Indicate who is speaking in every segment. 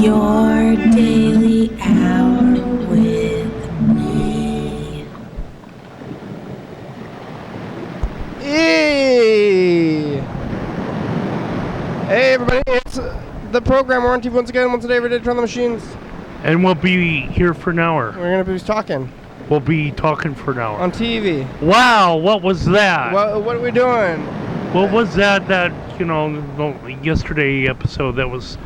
Speaker 1: Your daily hour with me.
Speaker 2: Hey! Hey everybody, it's the program Warranty once again, once a day, every day, turn the machines.
Speaker 3: And we'll be here for an hour.
Speaker 2: We're going to be talking.
Speaker 3: We'll be talking for an hour.
Speaker 2: On TV.
Speaker 3: Wow, what was that?
Speaker 2: What are we doing?
Speaker 3: What was that, yesterday episode that was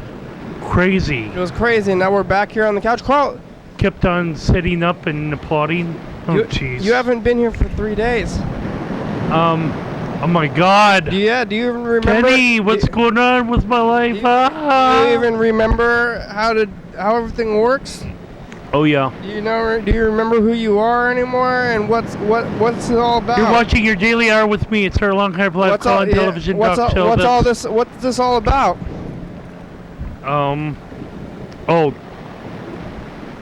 Speaker 3: crazy?
Speaker 2: It was crazy, and now we're back here on the couch. Carl!
Speaker 3: Kept on sitting up and applauding. Oh, jeez.
Speaker 2: You haven't been here for 3 days.
Speaker 3: Oh my God.
Speaker 2: Yeah, do you even remember?
Speaker 3: Kenny, what's going on with my life?
Speaker 2: Do you even remember how everything works?
Speaker 3: Oh yeah.
Speaker 2: Do you remember who you are anymore and what's it all about?
Speaker 3: You're watching your daily hour with me. It's our long time live call and television talk show.
Speaker 2: What's this all about?
Speaker 3: Oh,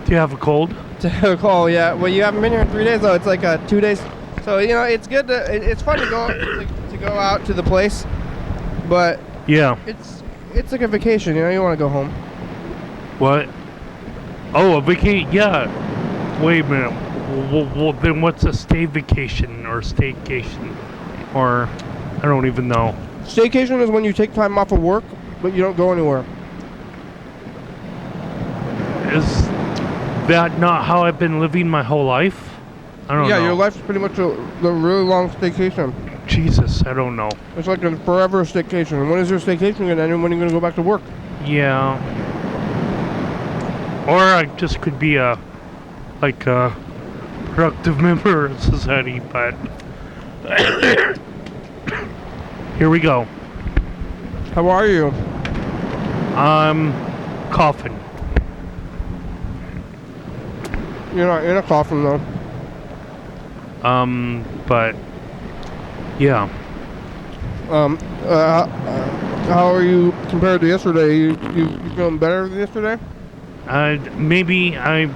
Speaker 3: do you have a cold?
Speaker 2: Oh yeah. Well, you haven't been here in 3 days though. It's like 2 days. So it's good it's fun to go out to the place, but
Speaker 3: yeah,
Speaker 2: it's like a vacation. You want to go home.
Speaker 3: What? Oh, a vacation? Yeah. Wait a minute. Well, then what's a stay vacation or staycation? Or I don't even know.
Speaker 2: Staycation is when you take time off of work, but you don't go anywhere.
Speaker 3: Is that not how I've been living my whole life? I don't know.
Speaker 2: Yeah, your life's pretty much a really long staycation.
Speaker 3: Jesus, I don't know.
Speaker 2: It's like a forever staycation. When is your staycation going to end and when are you going to go back to work?
Speaker 3: Yeah. Or I just could be a productive member of society, but here we go.
Speaker 2: How are you?
Speaker 3: I'm coughing.
Speaker 2: You're not in a coffin though.
Speaker 3: But yeah.
Speaker 2: How are you compared to yesterday? You feeling better than yesterday?
Speaker 3: Maybe I,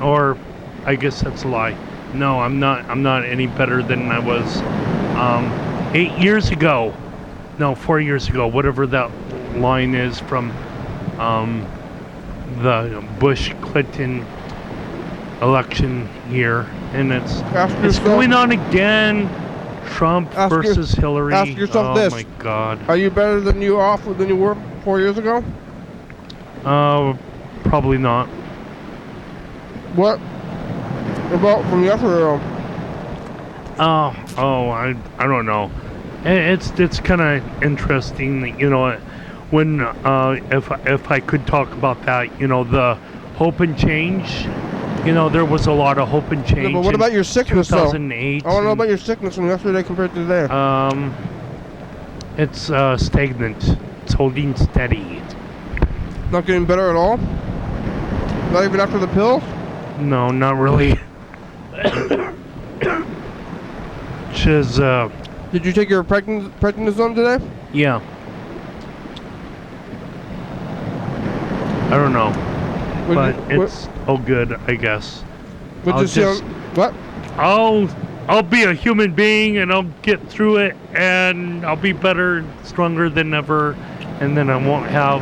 Speaker 3: or I guess that's a lie. No, I'm not any better than I was 8 years ago. No, 4 years ago. Whatever that line is from the Bush-Clinton election year, and it's going on again. Trump versus Hillary.
Speaker 2: Ask yourself this.
Speaker 3: Oh my God.
Speaker 2: Are you better than you were 4 years ago?
Speaker 3: Probably not.
Speaker 2: What about from yesterday?
Speaker 3: I don't know. It's kind of interesting, when if I could talk about that, the hope and change. There was a lot of hope and change.
Speaker 2: Yeah, but what about your sickness,
Speaker 3: 2008.
Speaker 2: I want to know about your sickness from yesterday compared to today.
Speaker 3: It's stagnant. It's holding steady.
Speaker 2: Not getting better at all? Not even after the pills?
Speaker 3: No, not really. Just,
Speaker 2: Did you take your prednisone today?
Speaker 3: Yeah. I don't know. It's all good, I guess.
Speaker 2: What?
Speaker 3: I'll be a human being and I'll get through it and I'll be better, stronger than ever, and then I won't have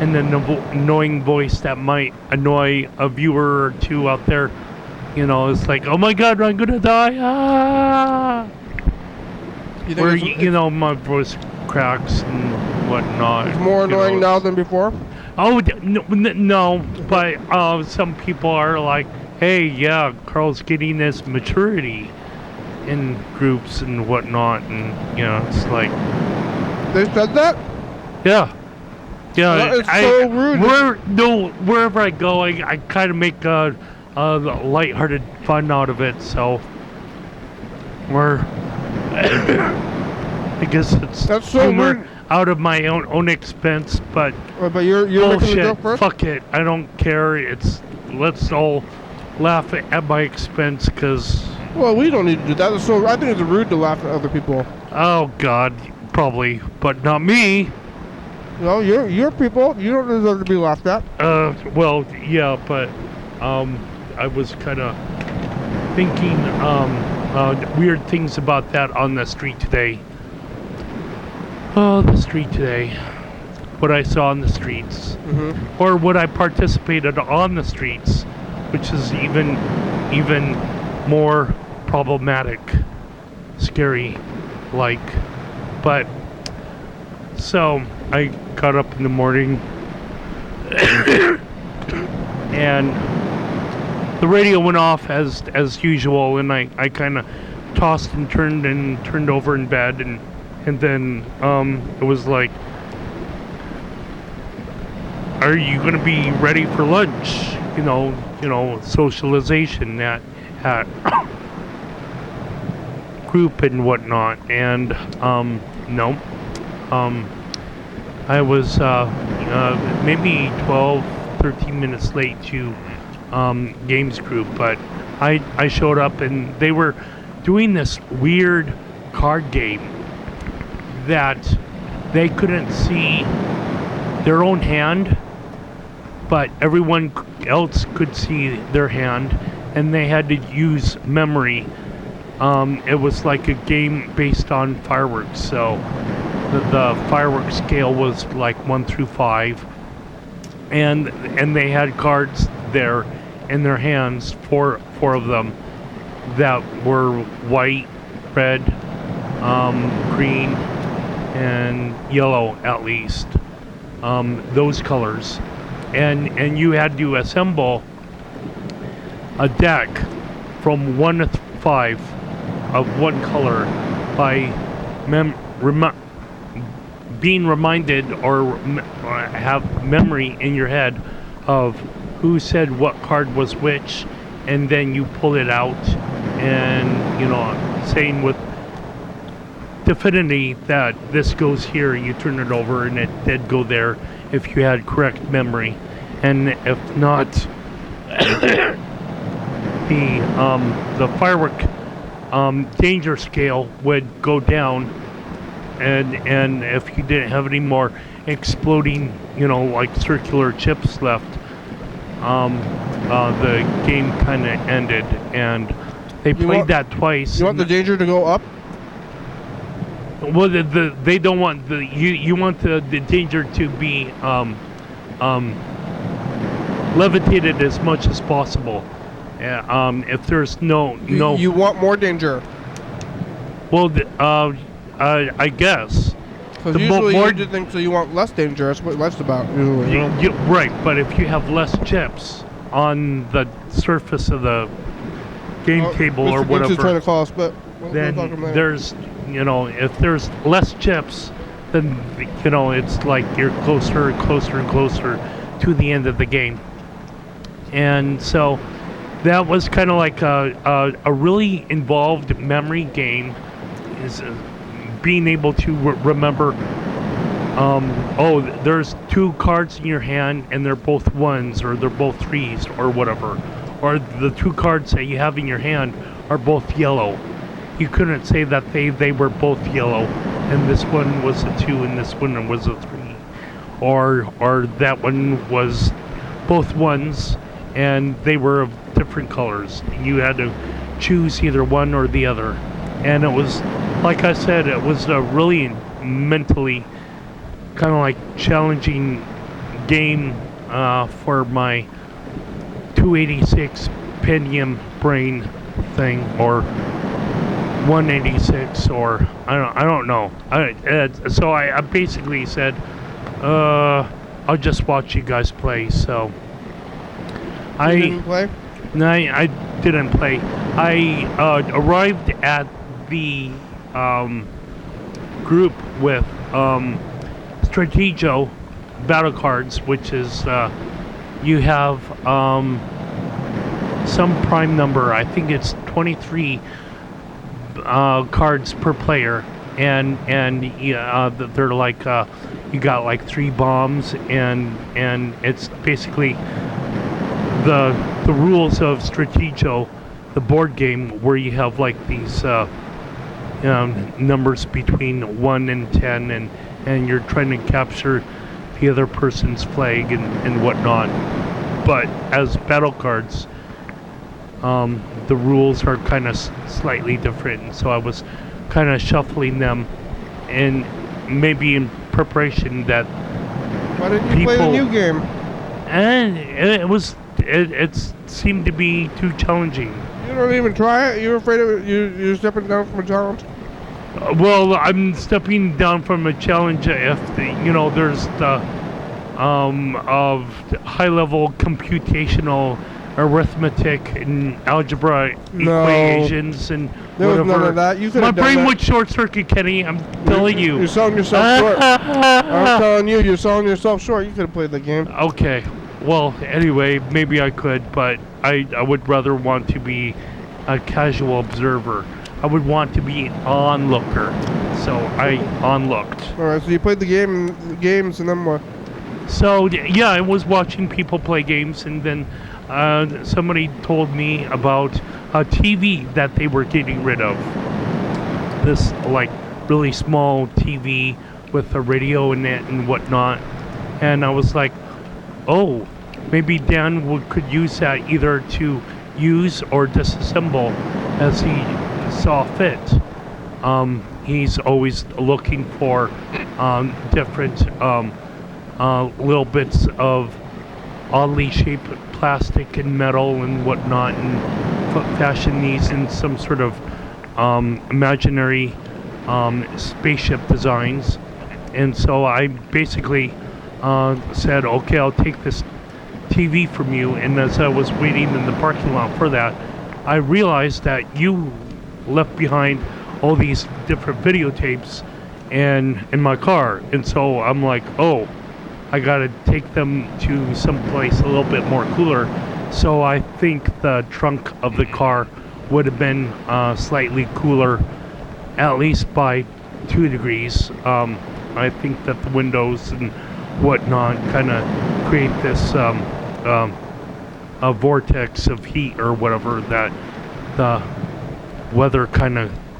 Speaker 3: an annoying voice that might annoy a viewer or two out there. It's like, oh my God, I'm gonna die. Ah! My voice cracks and whatnot.
Speaker 2: It's more annoying now than before?
Speaker 3: Oh, no, but some people are like, hey, yeah, Carl's getting this maturity in groups and whatnot, and, it's like...
Speaker 2: They said that?
Speaker 3: Yeah. Yeah.
Speaker 2: That is so rude.
Speaker 3: Wherever I go, I kind of make a lighthearted fun out of it, so... I guess it's
Speaker 2: That's so
Speaker 3: humor.
Speaker 2: rude.
Speaker 3: Out of my own expense, but
Speaker 2: you're
Speaker 3: bullshit.
Speaker 2: Making the joke first?
Speaker 3: Fuck it, I don't care. Let's all laugh at my expense, because...
Speaker 2: Well, we don't need to do that. I think it's rude to laugh at other people.
Speaker 3: Oh God, probably, but not me.
Speaker 2: No, you're people. You don't deserve to be laughed at.
Speaker 3: Well, yeah, but I was kind of thinking weird things about that on the street today. Oh, the street today. what I saw on the streets, or what I participated on the streets, which is even more problematic, scary, like. But so I got up in the morning and the radio went off as usual, and I kind of tossed and turned over in bed, and then it was like, are you going to be ready for lunch? You know, socialization at group and whatnot, and no. I was maybe 12, 13 minutes late to games group, but I showed up and they were doing this weird card game that they couldn't see their own hand, but everyone else could see their hand, and they had to use memory. It was like a game based on fireworks, so the fireworks scale was like 1 through 5, and they had cards there in their hands, four of them, that were white, red, green, and yellow at least, those colors, and you had to assemble a deck from 1 to 5 of one color by being reminded or have memory in your head of who said what card was which, and then you pull it out and, saying with definity that this goes here, you turn it over and it did go there if you had correct memory, and if not, the firework danger scale would go down, and if you didn't have any more exploding, like circular chips left, the game kind of ended, and they played that twice.
Speaker 2: You want the danger to go up?
Speaker 3: Well, they don't want you want the danger to be levitated as much as possible. If there's no,
Speaker 2: you want more danger.
Speaker 3: Well, I guess.
Speaker 2: Because usually you do think so. You want less danger. That's what less about.
Speaker 3: Right, but if you have less chips on the surface of the game table or whatever,
Speaker 2: trying to call us, but
Speaker 3: then there's, if there's less chips, then it's like you're closer and closer and closer to the end of the game. And so that was kind of like a really involved memory game, is being able to remember, there's 2 cards in your hand and they're both 1s or they're both 3s or whatever, or the 2 cards that you have in your hand are both yellow. You couldn't say that they were both yellow and this one was a 2 and this one was a 3, or that one was both 1s and they were of different colors. You had to choose either one or the other, and it was, like I said, it was a really mentally kind of like challenging game for my 286 Pentium brain thing, or 186, or I don't know. So I basically said, I'll just watch you guys play. So
Speaker 2: You didn't play?
Speaker 3: No, I didn't play. I arrived at the group with Strategio battle cards, which is you have some prime number. I think it's 23 cards per player, and they're like you got like 3 bombs, and it's basically the rules of Strategio, the board game, where you have like these numbers between 1 and 10, and you're trying to capture the other person's flag and whatnot. But as battle cards, the rules are kind of slightly different, so I was kind of shuffling them, and maybe in preparation that
Speaker 2: Why didn't you play the new game?
Speaker 3: And it seemed to be too challenging.
Speaker 2: You don't even try it? You're afraid of it? You're stepping down from a challenge?
Speaker 3: Well, I'm stepping down from a challenge if there's the of high-level computational arithmetic and algebra equations and
Speaker 2: there
Speaker 3: whatever.
Speaker 2: was none of that. You could
Speaker 3: My
Speaker 2: have done
Speaker 3: brain
Speaker 2: that.
Speaker 3: would short circuit, Kenny. I'm telling you.
Speaker 2: You're selling yourself short. I'm telling you, you're selling yourself short. You could have played the game.
Speaker 3: Okay. Well, anyway, maybe I could, but I would rather want to be a casual observer. I would want to be an onlooker. So I onlooked.
Speaker 2: All right. So you played the games, and then what?
Speaker 3: So yeah, I was watching people play games, and then somebody told me about a TV that they were getting rid of. This like really small TV with a radio in it and whatnot. And I was like, oh, maybe Dan could use that either to use or disassemble as he saw fit. He's always looking for different little bits of oddly shaped plastic and metal and whatnot, and fashion these in some sort of imaginary spaceship designs. And so I basically said, okay, I'll take this TV from you. And as I was waiting in the parking lot for that, I realized that you left behind all these different videotapes in my car. And so I'm like, oh, I gotta take them to someplace a little bit more cooler. So I think the trunk of the car would have been slightly cooler, at least by 2 degrees. I think that the windows and whatnot kind of create this a vortex of heat or whatever, that the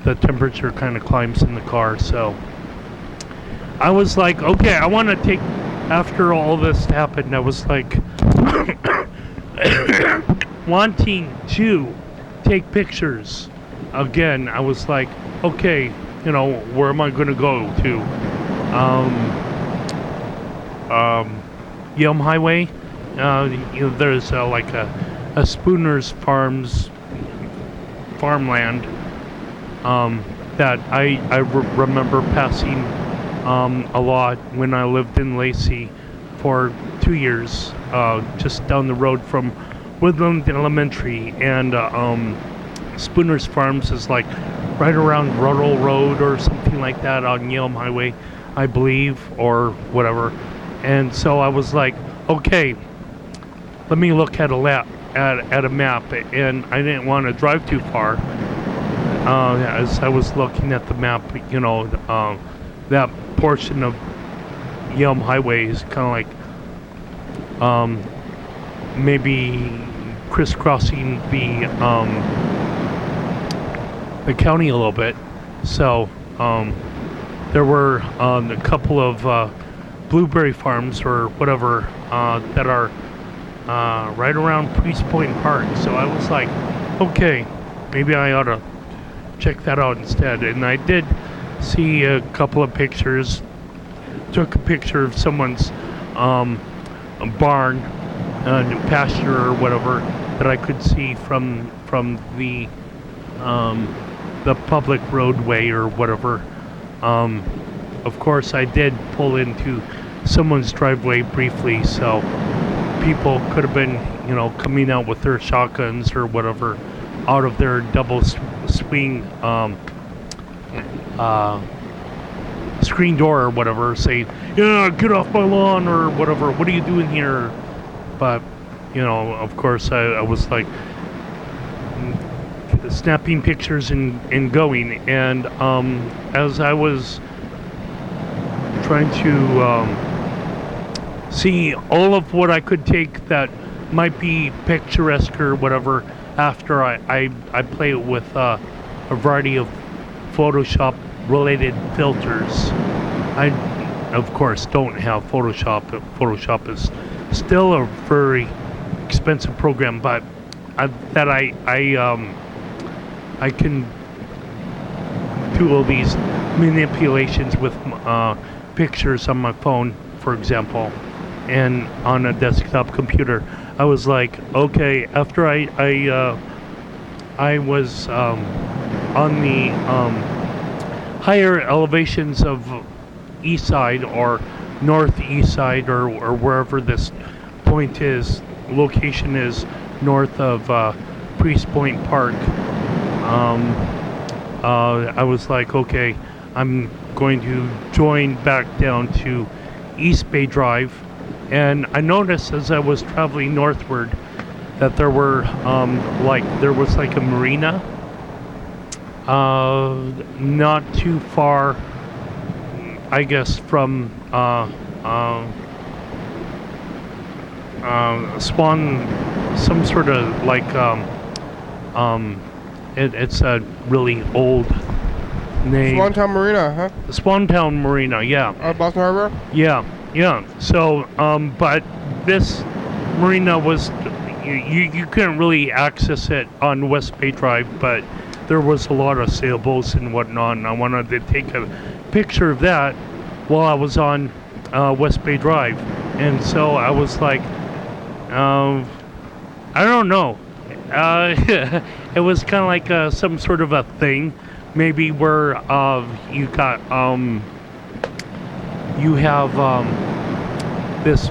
Speaker 3: the temperature kind of climbs in the car. So I was like, okay, I want to take, after all this happened, I was like wanting to take pictures again. I was like, okay, where am I going to go to? Yelm Highway. There's like a Spooner's farmland that I remember passing a lot when I lived in Lacey for 2 years, just down the road from Woodland Elementary. And Spooner's Farms is like right around Ruddle Road or something like that on Yelm Highway, I believe, or whatever. And so I was like, okay, let me look at a map, and I didn't want to drive too far. As I was looking at the map, that portion of Yelm Highway is kind of like maybe crisscrossing the county a little bit. So there were a couple of blueberry farms or whatever that are right around Priest Point Park. So I was like, okay, maybe I ought to check that out instead. And I did see a couple of pictures. Took a picture of someone's barn, pasture or whatever, that I could see from the public roadway or whatever. Of course, I did pull into someone's driveway briefly, so people could have been, coming out with their shotguns or whatever out of their double swing screen door or whatever, saying, yeah, get off my lawn or whatever, what are you doing here? But, of course, I was like snapping pictures and going. And as I was trying to see all of what I could take that might be picturesque or whatever, after I play with a variety of Photoshop related filters. I of course don't have Photoshop. Photoshop is still a very expensive program, but I can do all these manipulations with pictures on my phone for example, and on a desktop computer. I was like, okay, after I was on the higher elevations of east side or northeast side or wherever this point is, location is north of Priest Point Park. I was like, okay, I'm going to join back down to East Bay Drive, and I noticed as I was traveling northward that there were there was like a marina not too far, I guess, from Spawn, some sort of like it's a really old name.
Speaker 2: Swantown Marina, huh?
Speaker 3: Swantown Marina, yeah.
Speaker 2: Boston Harbor?
Speaker 3: Yeah. So, but this marina was, you couldn't really access it on West Bay Drive, but there was a lot of sailboats and whatnot, and I wanted to take a picture of that while I was on West Bay Drive. And so I was like, I don't know. It was kind of like some sort of a thing, maybe where you got you have this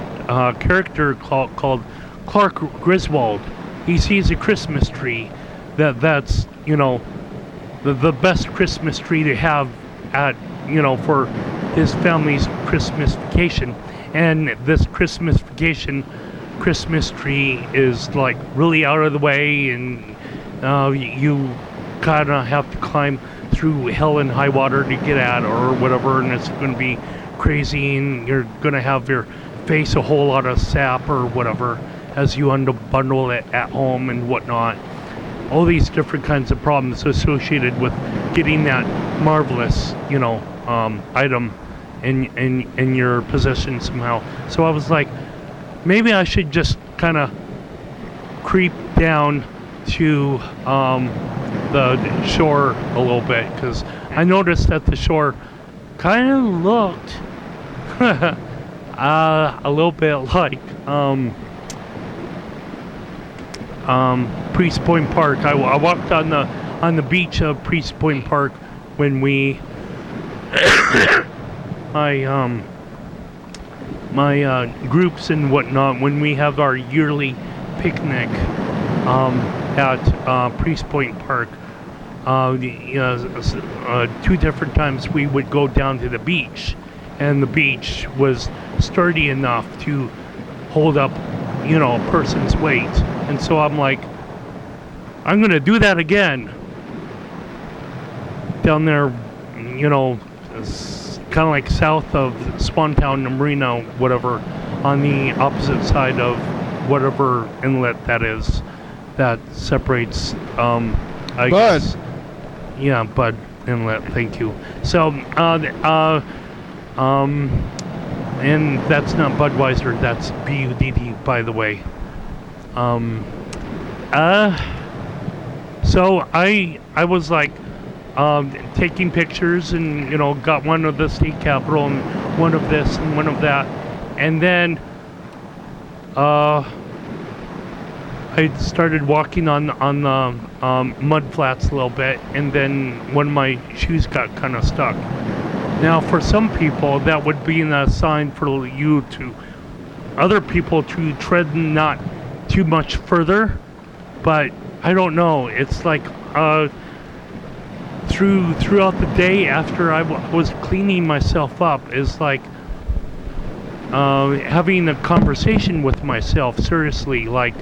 Speaker 3: character called Clark Griswold. He sees a Christmas tree that's the best Christmas tree to have at for his family's Christmas vacation, and this Christmas tree is like really out of the way, and you kind of have to climb through hell and high water to get at or whatever, and it's going to be crazy, and you're going to have your face a whole lot of sap or whatever as you unbundle it at home and whatnot. All these different kinds of problems associated with getting that marvelous item in your possession somehow. So I was like, maybe I should just kind of creep down to the shore a little bit, because I noticed that the shore kind of looked a little bit like Priest Point Park. I walked on the beach of Priest Point Park when we my groups and whatnot, when we have our yearly picnic at Priest Point Park. 2 different times we would go down to the beach, and the beach was sturdy enough to hold up a person's weight. And so I'm like, I'm gonna do that again down there, kind of like south of Swantown Marina, whatever, on the opposite side of whatever inlet that is that separates I guess. Yeah, Bud Inlet, thank you. So and that's not Budweiser, that's BUDD, by the way. So I was like taking pictures, and got one of the state capitol and one of this and one of that, and then I started walking on the mud flats a little bit, and then one of my shoes got kind of stuck. Now, for some people, that would be a sign for other people to tread not too much further, but I don't know. It's like throughout the day after I was cleaning myself up, is like having a conversation with myself, seriously, like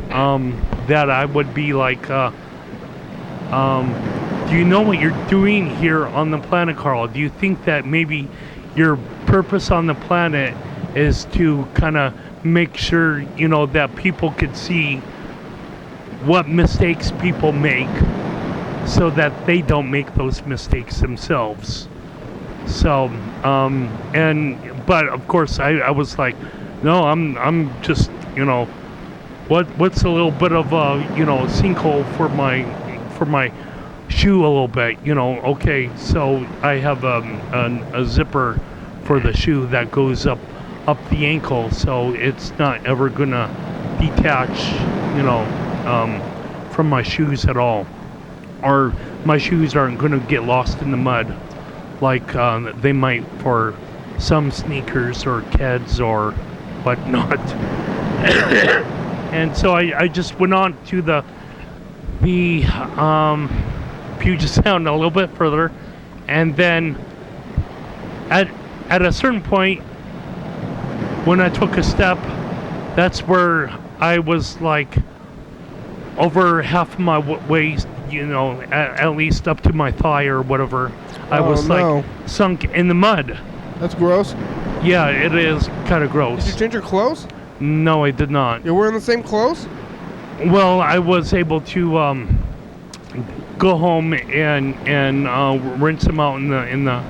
Speaker 3: that I would be like, do you know what you're doing here on the planet, Carl? Do you think that maybe your purpose on the planet is to kind of make sure, that people could see what mistakes people make so that they don't make those mistakes themselves? So, but of course I was like, no, I'm just, what's a little bit of a, sinkhole for my shoe a little bit, okay, so I have a zipper for the shoe that goes up up the ankle, so it's not ever gonna detach, from my shoes at all, or my shoes aren't gonna get lost in the mud like they might for some sneakers or Keds or whatnot. And so I just went on to the Puget Sound a little bit further, and then at a certain point when I took a step, that's where I was like over half my waist, at least up to my thigh or whatever. I was like sunk in the mud.
Speaker 2: That's gross.
Speaker 3: Yeah, it is kind of gross.
Speaker 2: Did you change your clothes?
Speaker 3: No, I did not.
Speaker 2: You're wearing the same clothes?
Speaker 3: Well, I was able to go home and rinse them out in the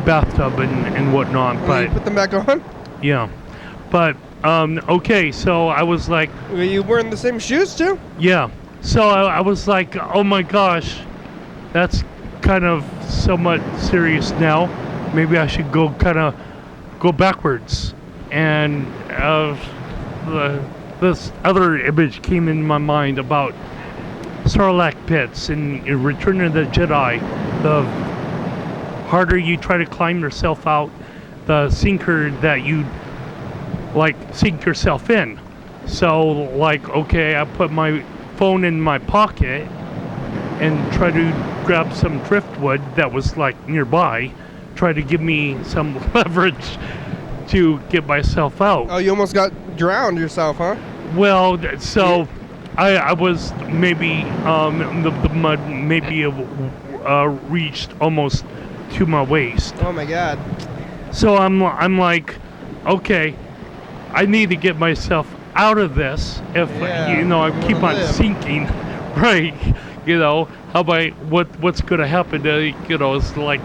Speaker 3: bathtub and whatnot.
Speaker 2: And
Speaker 3: but
Speaker 2: you put them back on?
Speaker 3: Yeah, but okay. So I was like,
Speaker 2: Were you wearing the same shoes too?
Speaker 3: yeah. So I was like, oh my gosh, that's kind of somewhat serious now. Maybe I should go backwards. And this other image came in my mind about Sarlacc pits in Return of the Jedi. The harder you try to climb yourself out, the sinker that you sink yourself in. So okay, I put my phone in my pocket and try to grab some driftwood that was nearby, try to give me some leverage to get myself out.
Speaker 2: Oh, you almost got drowned yourself, huh?
Speaker 3: Well, so I was maybe the mud maybe reached almost to my waist.
Speaker 2: Oh my God.
Speaker 3: So I'm like, okay, I need to get myself out of this. If I keep on sinking, right? How about what's gonna happen? It's like,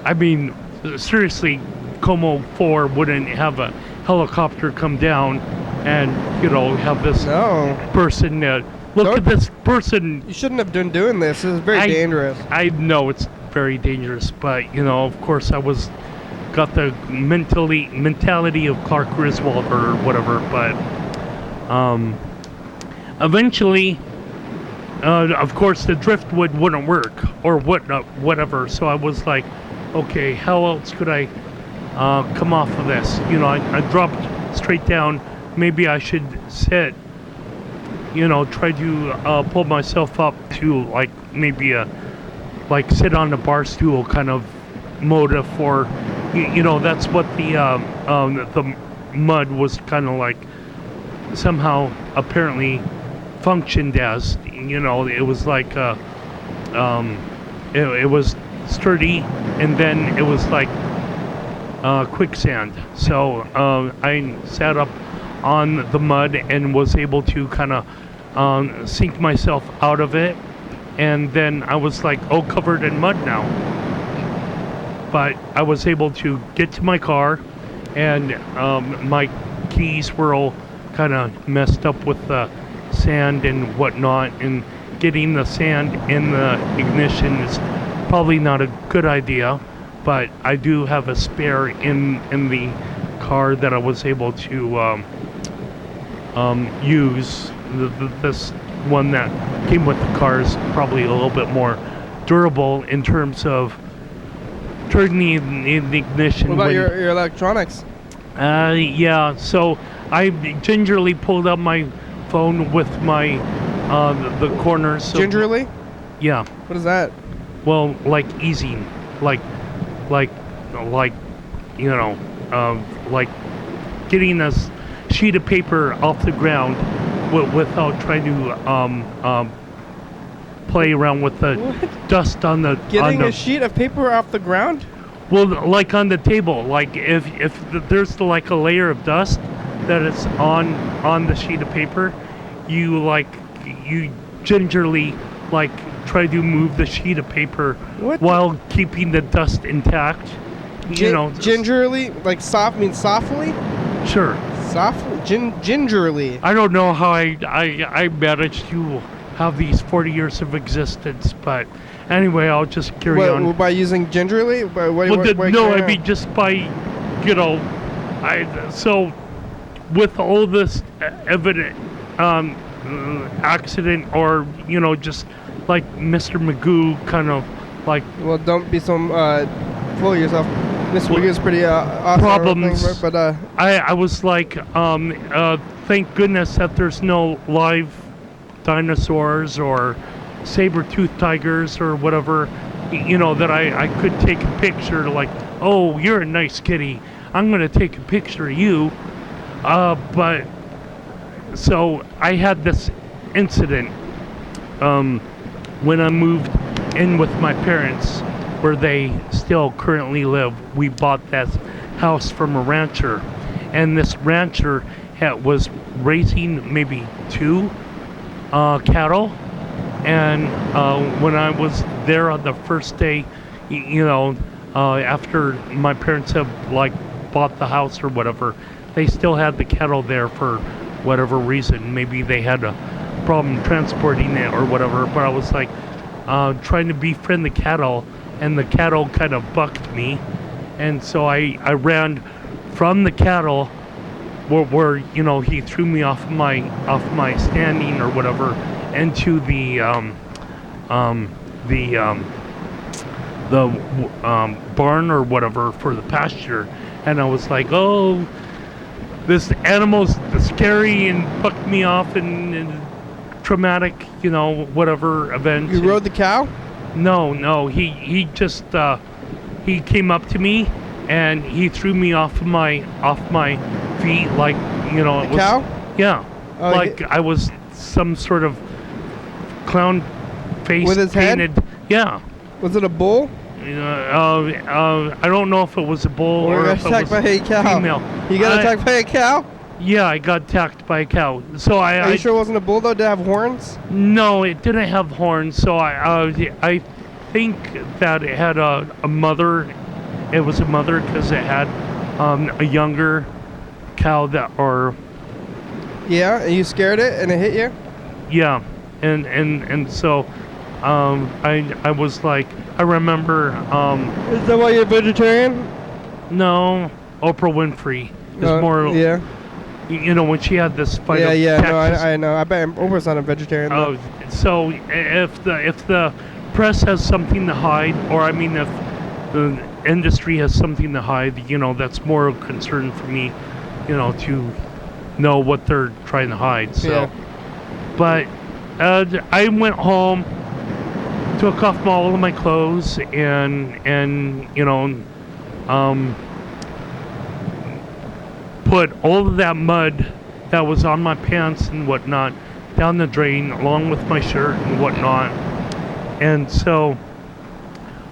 Speaker 3: I mean, seriously, Como 4 wouldn't have a helicopter come down and have this person look at this person.
Speaker 2: You shouldn't have been doing this. This is very dangerous.
Speaker 3: I know it's very dangerous, but of course I got the mentality of Clark Griswold or whatever. But eventually, of course, the driftwood wouldn't work or whatever. So I was like, okay, how else could I come off of this? I dropped straight down. Maybe I should sit, try to pull myself up to maybe sit on the bar stool kind of motive for, that's what the mud was kind of somehow apparently functioned as. It was it was sturdy, and then it was quicksand. So I sat up on the mud and was able to kind of sink myself out of it, and then I was covered in mud now. But I was able to get to my car, and my keys were all kind of messed up with the sand and whatnot, and getting the sand in the ignition is probably not a good idea. But I do have a spare in the car that I was able to use. This one that came with the car is probably a little bit more durable in terms of turning the ignition.
Speaker 2: What about your electronics?
Speaker 3: Yeah, so I gingerly pulled up my phone with my the corners. So,
Speaker 2: gingerly?
Speaker 3: Yeah.
Speaker 2: What is that?
Speaker 3: Well, easing, getting a sheet of paper off the ground without trying to play around with the dust on the.
Speaker 2: Getting a sheet of paper off the ground?
Speaker 3: Well, on the table, if there's a layer of dust that is on the sheet of paper, you gingerly try to move the sheet of paper while keeping the dust intact.
Speaker 2: Gingerly, soft means softly?
Speaker 3: Sure.
Speaker 2: Softly, gingerly.
Speaker 3: I don't know how I managed to have these 40 years of existence, but anyway, I'll just carry on.
Speaker 2: By using gingerly?
Speaker 3: I mean just by, So with all this evident accident, or just like Mr. Magoo kind of like
Speaker 2: Well, don't be so full of yourself. Mr. Magoo's pretty awesome.
Speaker 3: problems.
Speaker 2: But
Speaker 3: I was like, thank goodness that there's no live dinosaurs or saber-toothed tigers or whatever, that I could take a picture like, oh, you're a nice kitty, I'm going to take a picture of you. But so I had this incident when I moved in with my parents, where they still currently live. We bought that house from a rancher, and this rancher was raising maybe 2 cattle. And when I was there on the first day, after my parents have like bought the house or whatever, they still had the cattle there for whatever reason. Maybe they had a problem transporting it or whatever. But I was like trying to befriend the cattle, and the cattle kind of bucked me, and so I ran from the cattle where he threw me off my standing or whatever into the barn or whatever for the pasture. And I was like, oh, this animal's scary, and bucked me off, and traumatic, whatever event.
Speaker 2: you rode the cow?
Speaker 3: No, he just he came up to me and he threw me off my feet, like it was
Speaker 2: cow?
Speaker 3: Yeah,
Speaker 2: Oh,
Speaker 3: like I was some sort of clown face
Speaker 2: With his head?
Speaker 3: painted. Yeah.
Speaker 2: Was it a bull?
Speaker 3: I don't know if it was a bull
Speaker 2: Or
Speaker 3: or
Speaker 2: got
Speaker 3: if it
Speaker 2: attacked
Speaker 3: was
Speaker 2: by a cow?
Speaker 3: female.
Speaker 2: You got attacked by a cow?
Speaker 3: Yeah, I got attacked by a cow. So
Speaker 2: Are you sure it wasn't a bull though? Did it have horns?
Speaker 3: No, it didn't have horns. So I think that it had a mother. It was a mother because it had a younger cow
Speaker 2: Yeah, and you scared it and it hit you?
Speaker 3: yeah, and so I was like, I remember
Speaker 2: Is that why you're vegetarian?
Speaker 3: no, Oprah Winfrey is more
Speaker 2: Yeah.
Speaker 3: when she had this fight.
Speaker 2: Yeah,
Speaker 3: of
Speaker 2: no,
Speaker 3: Texas.
Speaker 2: I know. I bet Oprah's not a vegetarian. though.
Speaker 3: Oh, so if the press has something to hide, or I mean, if the industry has something to hide, that's more of a concern for me, to know what they're trying to hide. So,
Speaker 2: Yeah.
Speaker 3: but I went home, took off all of my clothes, and put all of that mud that was on my pants and whatnot down the drain, along with my shirt and whatnot. And so,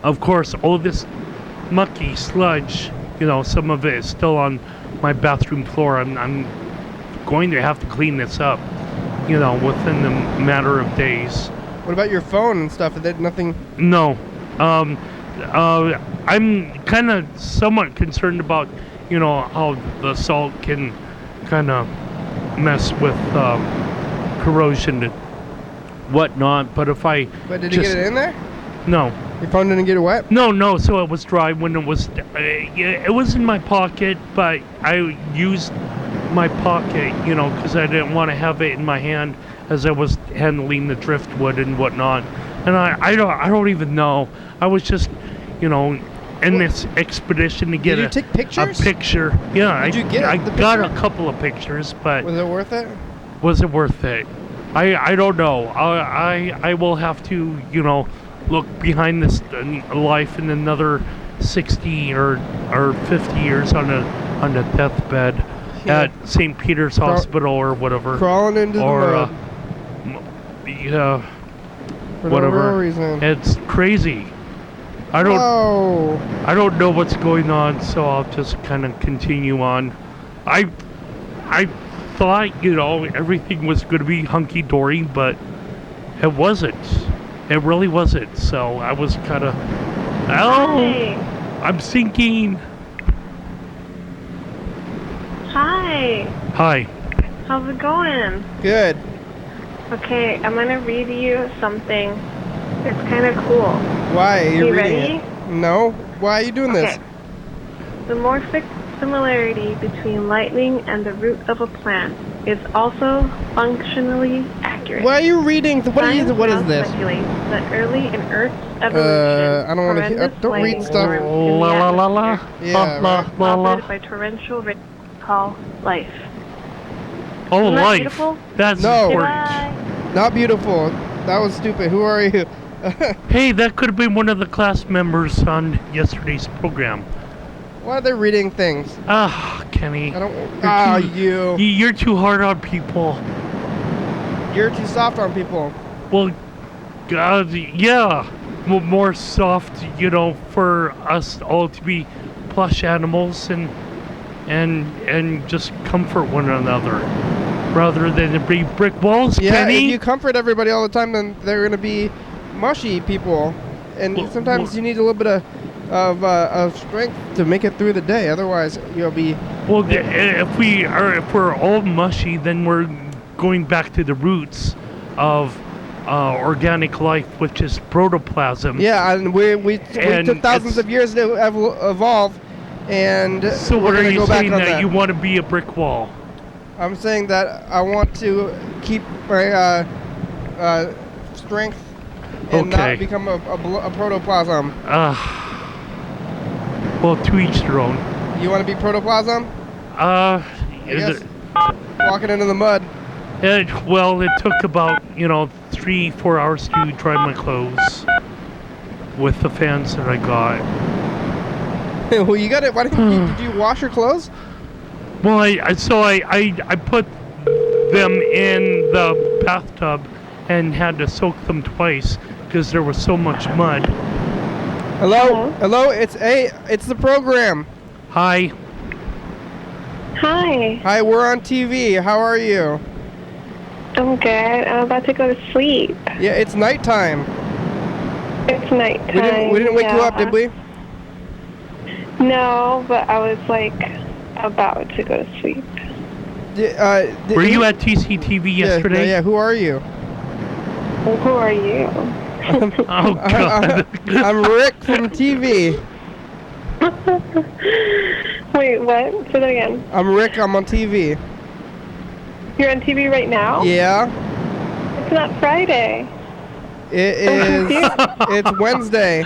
Speaker 3: of course, all this mucky sludge, some of it is still on my bathroom floor. I'm going to have to clean this up, within the matter of days.
Speaker 2: What about your phone and stuff? Is that nothing?
Speaker 3: No. I'm kind of somewhat concerned about, how the salt can kind of mess with corrosion and whatnot. But if I
Speaker 2: But did you get it in there?
Speaker 3: No.
Speaker 2: Your phone didn't get wet?
Speaker 3: No, so it was dry when it was, it was in my pocket, but I used my pocket, because I didn't want to have it in my hand as I was handling the driftwood and whatnot. And I don't even know. I was just, in this expedition to get
Speaker 2: Did you take pictures?
Speaker 3: a picture. Yeah,
Speaker 2: Did you get
Speaker 3: I
Speaker 2: the
Speaker 3: got a
Speaker 2: picture?
Speaker 3: couple of pictures, but
Speaker 2: Was it worth it?
Speaker 3: was it worth it? I don't know. I will have to, look behind this life in another 60 or 50 years on a deathbed at St. Peter's Hospital or whatever.
Speaker 2: Crawling into
Speaker 3: or
Speaker 2: the mud.
Speaker 3: yeah,
Speaker 2: For
Speaker 3: whatever.
Speaker 2: no real reason.
Speaker 3: It's crazy. I don't know what's going on, so I'll just kind of continue on. I thought, everything was going to be hunky-dory, but it wasn't. It really wasn't. So I was kind of, I'm sinking.
Speaker 4: Hi.
Speaker 3: Hi.
Speaker 4: How's it going?
Speaker 2: Good.
Speaker 4: Okay, I'm gonna read you something. It's kind of cool.
Speaker 2: Why? Are you
Speaker 4: You
Speaker 2: reading
Speaker 4: ready?
Speaker 2: it? No. Why are you doing this?
Speaker 4: Okay. The morphic similarity between lightning and the root of a plant is also functionally accurate.
Speaker 2: Why are you reading? What is
Speaker 4: Science now
Speaker 2: this?
Speaker 4: speculates that early in Earth's evolution,
Speaker 2: I don't want to.
Speaker 4: horrendous
Speaker 2: Don't read
Speaker 4: lightning
Speaker 2: stuff.
Speaker 4: storms in the
Speaker 3: La la la.
Speaker 4: atmosphere,
Speaker 2: Yeah, right.
Speaker 4: followed by torrential rain, call life.
Speaker 3: Oh,
Speaker 4: Isn't that
Speaker 3: life.
Speaker 4: beautiful?
Speaker 3: That's
Speaker 2: No.
Speaker 3: important.
Speaker 2: Not beautiful. That was stupid. Who are you?
Speaker 3: Hey, that could have been one of the class members on yesterday's program.
Speaker 2: Why are they reading things?
Speaker 3: Ah, Kenny.
Speaker 2: I don't. Ah,
Speaker 3: You're
Speaker 2: you.
Speaker 3: You're too hard on people.
Speaker 2: You're too soft on people.
Speaker 3: Well, God, yeah. Well, more soft, you know, for us all to be plush animals and just comfort one another, rather than to be brick walls.
Speaker 2: Yeah,
Speaker 3: Kenny.
Speaker 2: if you comfort everybody all the time, then they're gonna be mushy people, and sometimes you need a little bit of strength to make it through the day. Otherwise, you'll be.
Speaker 3: Well, if we're all mushy, then we're going back to the roots of organic life, which is protoplasm.
Speaker 2: Yeah, and we
Speaker 3: And
Speaker 2: took thousands of years to evolve, and
Speaker 3: So
Speaker 2: we're
Speaker 3: what are
Speaker 2: gonna
Speaker 3: you
Speaker 2: go back
Speaker 3: saying,
Speaker 2: on
Speaker 3: that you want to be a brick wall?
Speaker 2: I'm saying that I want to keep my strength and
Speaker 3: Okay.
Speaker 2: not become a protoplasm.
Speaker 3: Well, to each their own.
Speaker 2: You want to be protoplasm?
Speaker 3: I
Speaker 2: guess. Walking into the mud.
Speaker 3: Well, it took about 3-4 hours to dry my clothes with the fans that I got.
Speaker 2: Well, you got it. Why didn't you, did you wash your clothes?
Speaker 3: Well, I put them in the bathtub and had to soak them twice because there was so much mud.
Speaker 2: Hello. It's the program.
Speaker 3: Hi.
Speaker 4: Hi,
Speaker 2: We're on TV. How are you?
Speaker 4: I'm good. I'm about to go to sleep.
Speaker 2: Yeah, it's nighttime.
Speaker 4: It's nighttime.
Speaker 2: We didn't wake you up, did we?
Speaker 4: No, but I was about to go to sleep.
Speaker 3: Were you at TCTV yesterday?
Speaker 2: Yeah. Who are you?
Speaker 4: Who are you?
Speaker 3: Oh God.
Speaker 2: I'm Rick from TV.
Speaker 4: Wait, what? Say that again.
Speaker 2: I'm Rick. I'm on TV.
Speaker 4: You're on TV right now?
Speaker 2: Yeah.
Speaker 4: It's not Friday.
Speaker 2: It is. It's Wednesday.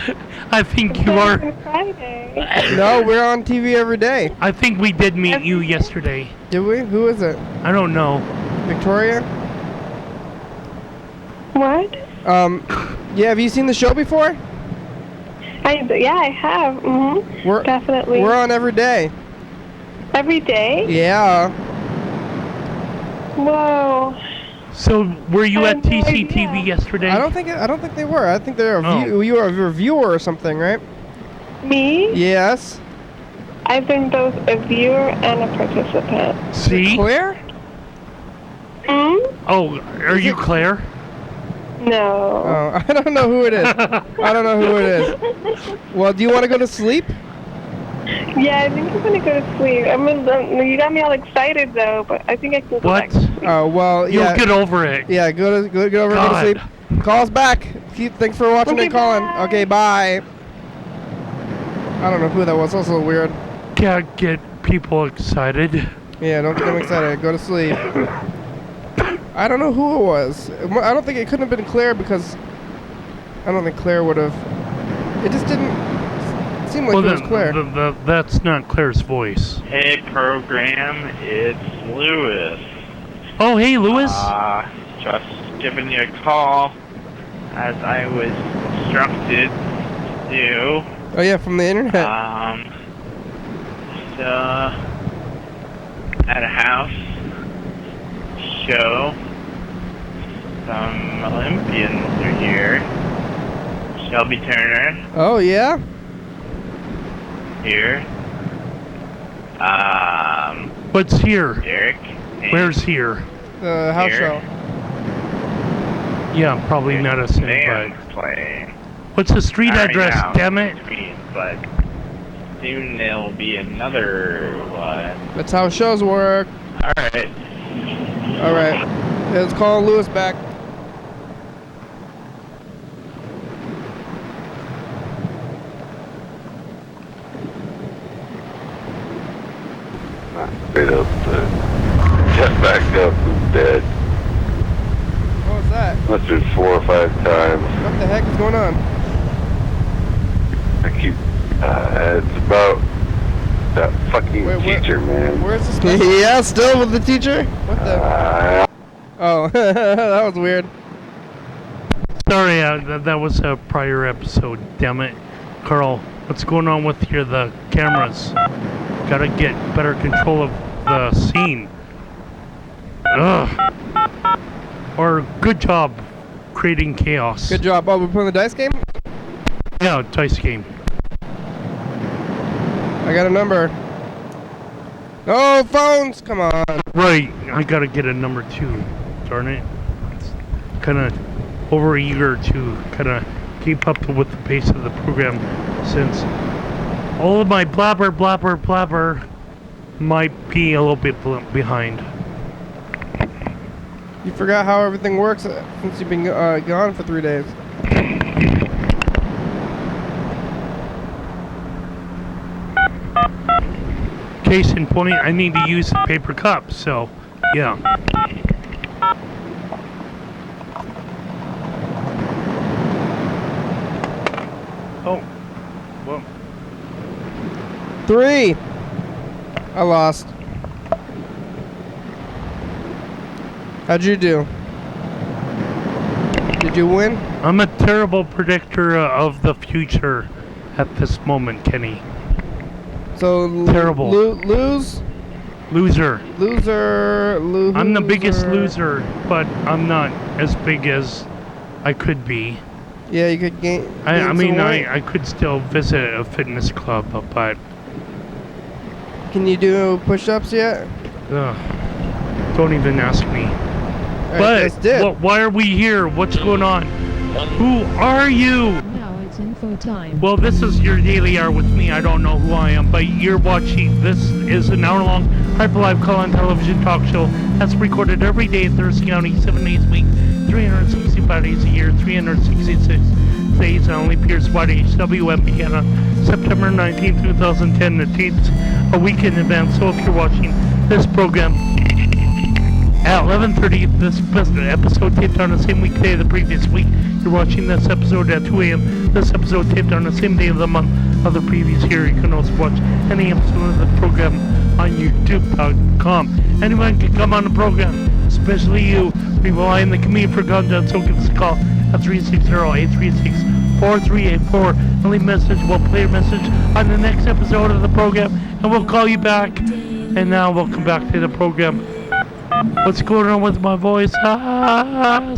Speaker 3: I think you are.
Speaker 4: It's Friday.
Speaker 2: No, we're on TV every day.
Speaker 3: I think we did meet you yesterday.
Speaker 2: Did we? Who is it?
Speaker 3: I don't know.
Speaker 2: Victoria?
Speaker 4: What?
Speaker 2: Yeah. Have you seen the show before?
Speaker 4: Yeah, I have. Mm-hmm. Definitely.
Speaker 2: We're on every day.
Speaker 4: Every day?
Speaker 2: Yeah.
Speaker 4: Whoa.
Speaker 3: So were you
Speaker 4: I
Speaker 3: at
Speaker 4: had no
Speaker 3: TCTV
Speaker 4: idea.
Speaker 3: yesterday?
Speaker 2: I don't think they were. I think they're you were a reviewer or something, right?
Speaker 4: Me?
Speaker 2: Yes.
Speaker 4: I've been both a viewer and a participant.
Speaker 3: See?
Speaker 2: Claire?
Speaker 4: Hmm?
Speaker 3: Oh, are you Claire?
Speaker 4: No.
Speaker 2: Oh, I don't know who it is. I don't know who it is. Well, do you want to go to sleep?
Speaker 4: Yeah, I think I'm gonna go to sleep. You got me all excited though, but I think I can go
Speaker 3: What?
Speaker 4: back to sleep.
Speaker 2: Oh, well, yeah.
Speaker 3: You'll get over it.
Speaker 2: Yeah, get over and go to
Speaker 3: God.
Speaker 2: sleep. Call us back. Thanks for watching
Speaker 4: Okay,
Speaker 2: and calling.
Speaker 4: bye.
Speaker 2: Okay, bye. I don't know who that was. That's a little weird.
Speaker 3: Can't get people excited.
Speaker 2: Yeah, don't get them excited. Go to sleep. I don't know who it was. I don't think it couldn't have been Claire because I don't think Claire would have. It just didn't seem like it was Claire.
Speaker 3: That's not Claire's voice.
Speaker 5: Hey, program, it's Lewis.
Speaker 3: Oh, hey, Lewis.
Speaker 5: Just giving you a call as I was instructed to do.
Speaker 2: Oh yeah, from the internet.
Speaker 5: At a house show, some Olympians are here. Shelby Turner
Speaker 2: Oh yeah.
Speaker 5: here.
Speaker 3: What's here?
Speaker 5: Derek.
Speaker 3: Where's here?
Speaker 2: The house
Speaker 5: Here.
Speaker 2: show.
Speaker 3: Yeah, probably not a city,
Speaker 5: Band
Speaker 3: but
Speaker 5: playing.
Speaker 3: what's the street
Speaker 5: Already
Speaker 3: address?
Speaker 5: now,
Speaker 3: Damn it!
Speaker 5: But soon there'll be another one.
Speaker 2: That's how shows work.
Speaker 5: Alright.
Speaker 2: All right. Let's call Lewis back.
Speaker 6: Straight up, jet backed up and dead.
Speaker 2: What was that?
Speaker 6: Must have been 4 or 5 times.
Speaker 2: What the heck is going on?
Speaker 6: I keep, it's about that fucking teacher, man.
Speaker 2: Where's this? Yeah, still with the teacher? What the? Oh, that was weird.
Speaker 3: Sorry, that was a prior episode. Damn it, Carl. What's going on with the cameras? Gotta get better control of the scene. Ugh. Or good job creating chaos.
Speaker 2: Good job. Oh, we're playing the dice game?
Speaker 3: Yeah, dice game.
Speaker 2: I got a number. No phones! Come on.
Speaker 3: Right, I gotta get a number 2. Darn it. It's kind of over eager to kind of keep up with the pace of the program, since all of my blabber might be a little bit behind.
Speaker 2: You forgot how everything works since you've been gone for 3 days.
Speaker 3: Case in point, I need to use the paper cup, so yeah. Oh, well.
Speaker 2: 3! I lost. How'd you do? Did you win?
Speaker 3: I'm a terrible predictor of the future at this moment, Kenny.
Speaker 2: So
Speaker 3: terrible.
Speaker 2: Loser.
Speaker 3: I'm the biggest loser, but I'm not as big as I could be.
Speaker 2: Yeah, you could gain.
Speaker 3: I mean, I could still visit a fitness club, but.
Speaker 2: Can you do push-ups yet?
Speaker 3: Don't even ask me. But why are we here? What's going on? Who are you?
Speaker 7: Now it's info time.
Speaker 3: Well, this is your daily hour with me. I don't know who I am, but you're watching. This is an hour-long hyper-live call-in television talk show that's recorded every day in Thurston County, 7 days a week, 365 days a year, 366 days, and only appears YDHWM began on September 19, 2010. It takes a week in advance, so if you're watching this program at 11:30, this episode taped on the same weekday of the previous week, you're watching this episode at 2 a.m. This episode taped on the same day of the month of the previous year. You can also watch any episode of the program on YouTube.com. Anyone can come on the program, especially you. We rely on the community for content, so give us a call at 360-836-4384 and leave a message. We'll play your message on the next episode of the program, and we'll call you back. And now we'll come back to the program. What's going on with my voice?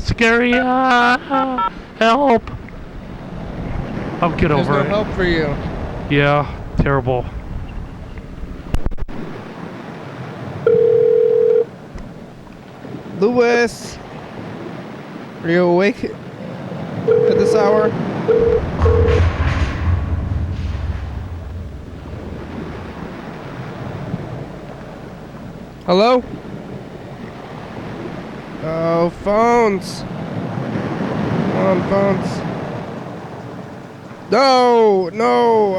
Speaker 3: Scary. Help. I'll get over it.
Speaker 2: There's no help for you.
Speaker 3: Yeah, terrible.
Speaker 2: Lewis, are you awake at this hour? Hello? Oh, phones. Come on, phones. No, no,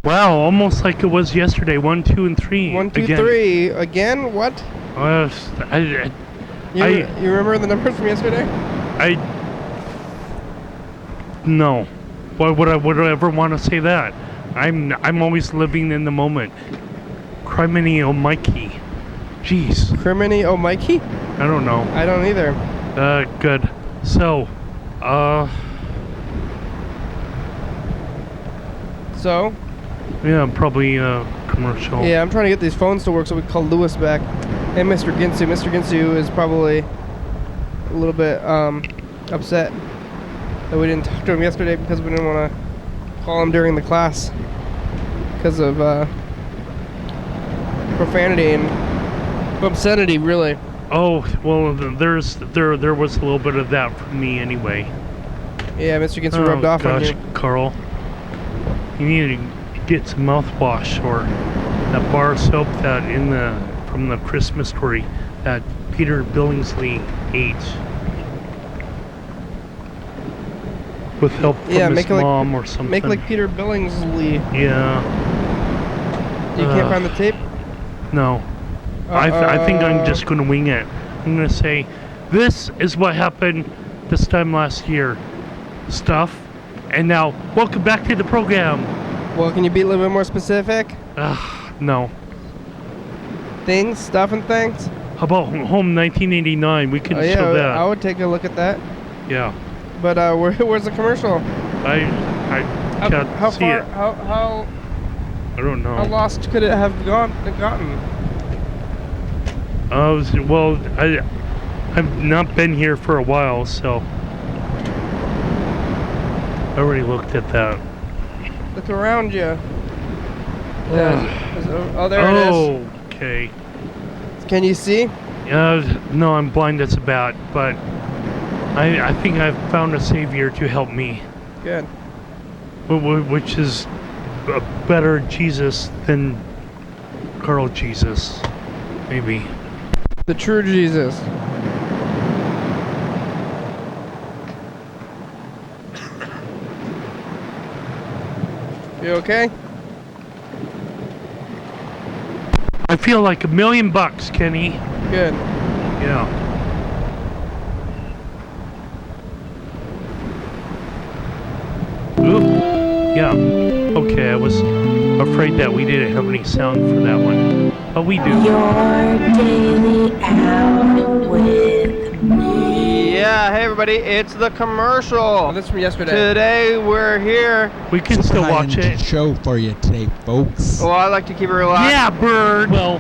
Speaker 3: Wow, almost like it was yesterday. 1, 2, and 3.
Speaker 2: 1, 2,
Speaker 3: again.
Speaker 2: 3. Again? What? You remember the numbers from yesterday?
Speaker 3: No. Why would I ever want to say that? I'm always living in the moment. Criminy oh Mikey. Jeez.
Speaker 2: Criminy oh Mikey?
Speaker 3: I don't know.
Speaker 2: I don't either.
Speaker 3: Good. So,
Speaker 2: So?
Speaker 3: Yeah, probably commercial.
Speaker 2: Yeah, I'm trying to get these phones to work so we can call Lewis back. And Mr. Ginsu. Mr. Ginsu is probably a little bit upset that we didn't talk to him yesterday because we didn't want to call him during the class because of profanity and obscenity, really.
Speaker 3: Oh, well, there was a little bit of that from me anyway.
Speaker 2: Yeah, Mr. Ginsu rubbed off on you.
Speaker 3: Gosh, Carl. You need to get some mouthwash or that bar soap from the Christmas story that Peter Billingsley ate. With help from his
Speaker 2: make it
Speaker 3: mom or something.
Speaker 2: Make like Peter Billingsley.
Speaker 3: Yeah.
Speaker 2: You can't find the tape?
Speaker 3: No. I think I'm just going to wing it. I'm going to say, this is what happened this time last year. Stuff. And now, welcome back to the program.
Speaker 2: Well, can you be a little bit more specific?
Speaker 3: No.
Speaker 2: Things, stuff, and things?
Speaker 3: How about Home 1989? We can show that.
Speaker 2: I would take a look at that.
Speaker 3: Yeah.
Speaker 2: But where's the commercial?
Speaker 3: I can't see it.
Speaker 2: How
Speaker 3: I don't know.
Speaker 2: how lost could it have gotten?
Speaker 3: Well, I've not been here for a while, so I already looked at that.
Speaker 2: Look around you. Oh, there it is.
Speaker 3: Okay.
Speaker 2: Can you see?
Speaker 3: No, I'm blind as a bat, but I think I've found a savior to help me.
Speaker 2: Good.
Speaker 3: Which is a better Jesus than Carl Jesus, maybe.
Speaker 2: The true Jesus. You okay?
Speaker 3: I feel like $1 million, Kenny.
Speaker 2: Good.
Speaker 3: Yeah. Ooh. Yeah. Okay, I was afraid that we didn't have any sound for that one. But we do.
Speaker 1: Your daily out with me.
Speaker 2: Yeah, hey everybody, it's the commercial. Oh, this is from yesterday. Today we're here.
Speaker 3: We can still watch it.
Speaker 7: Show for you today, folks.
Speaker 2: Well, I like to keep it relaxed.
Speaker 3: Yeah, Bird.
Speaker 8: Well,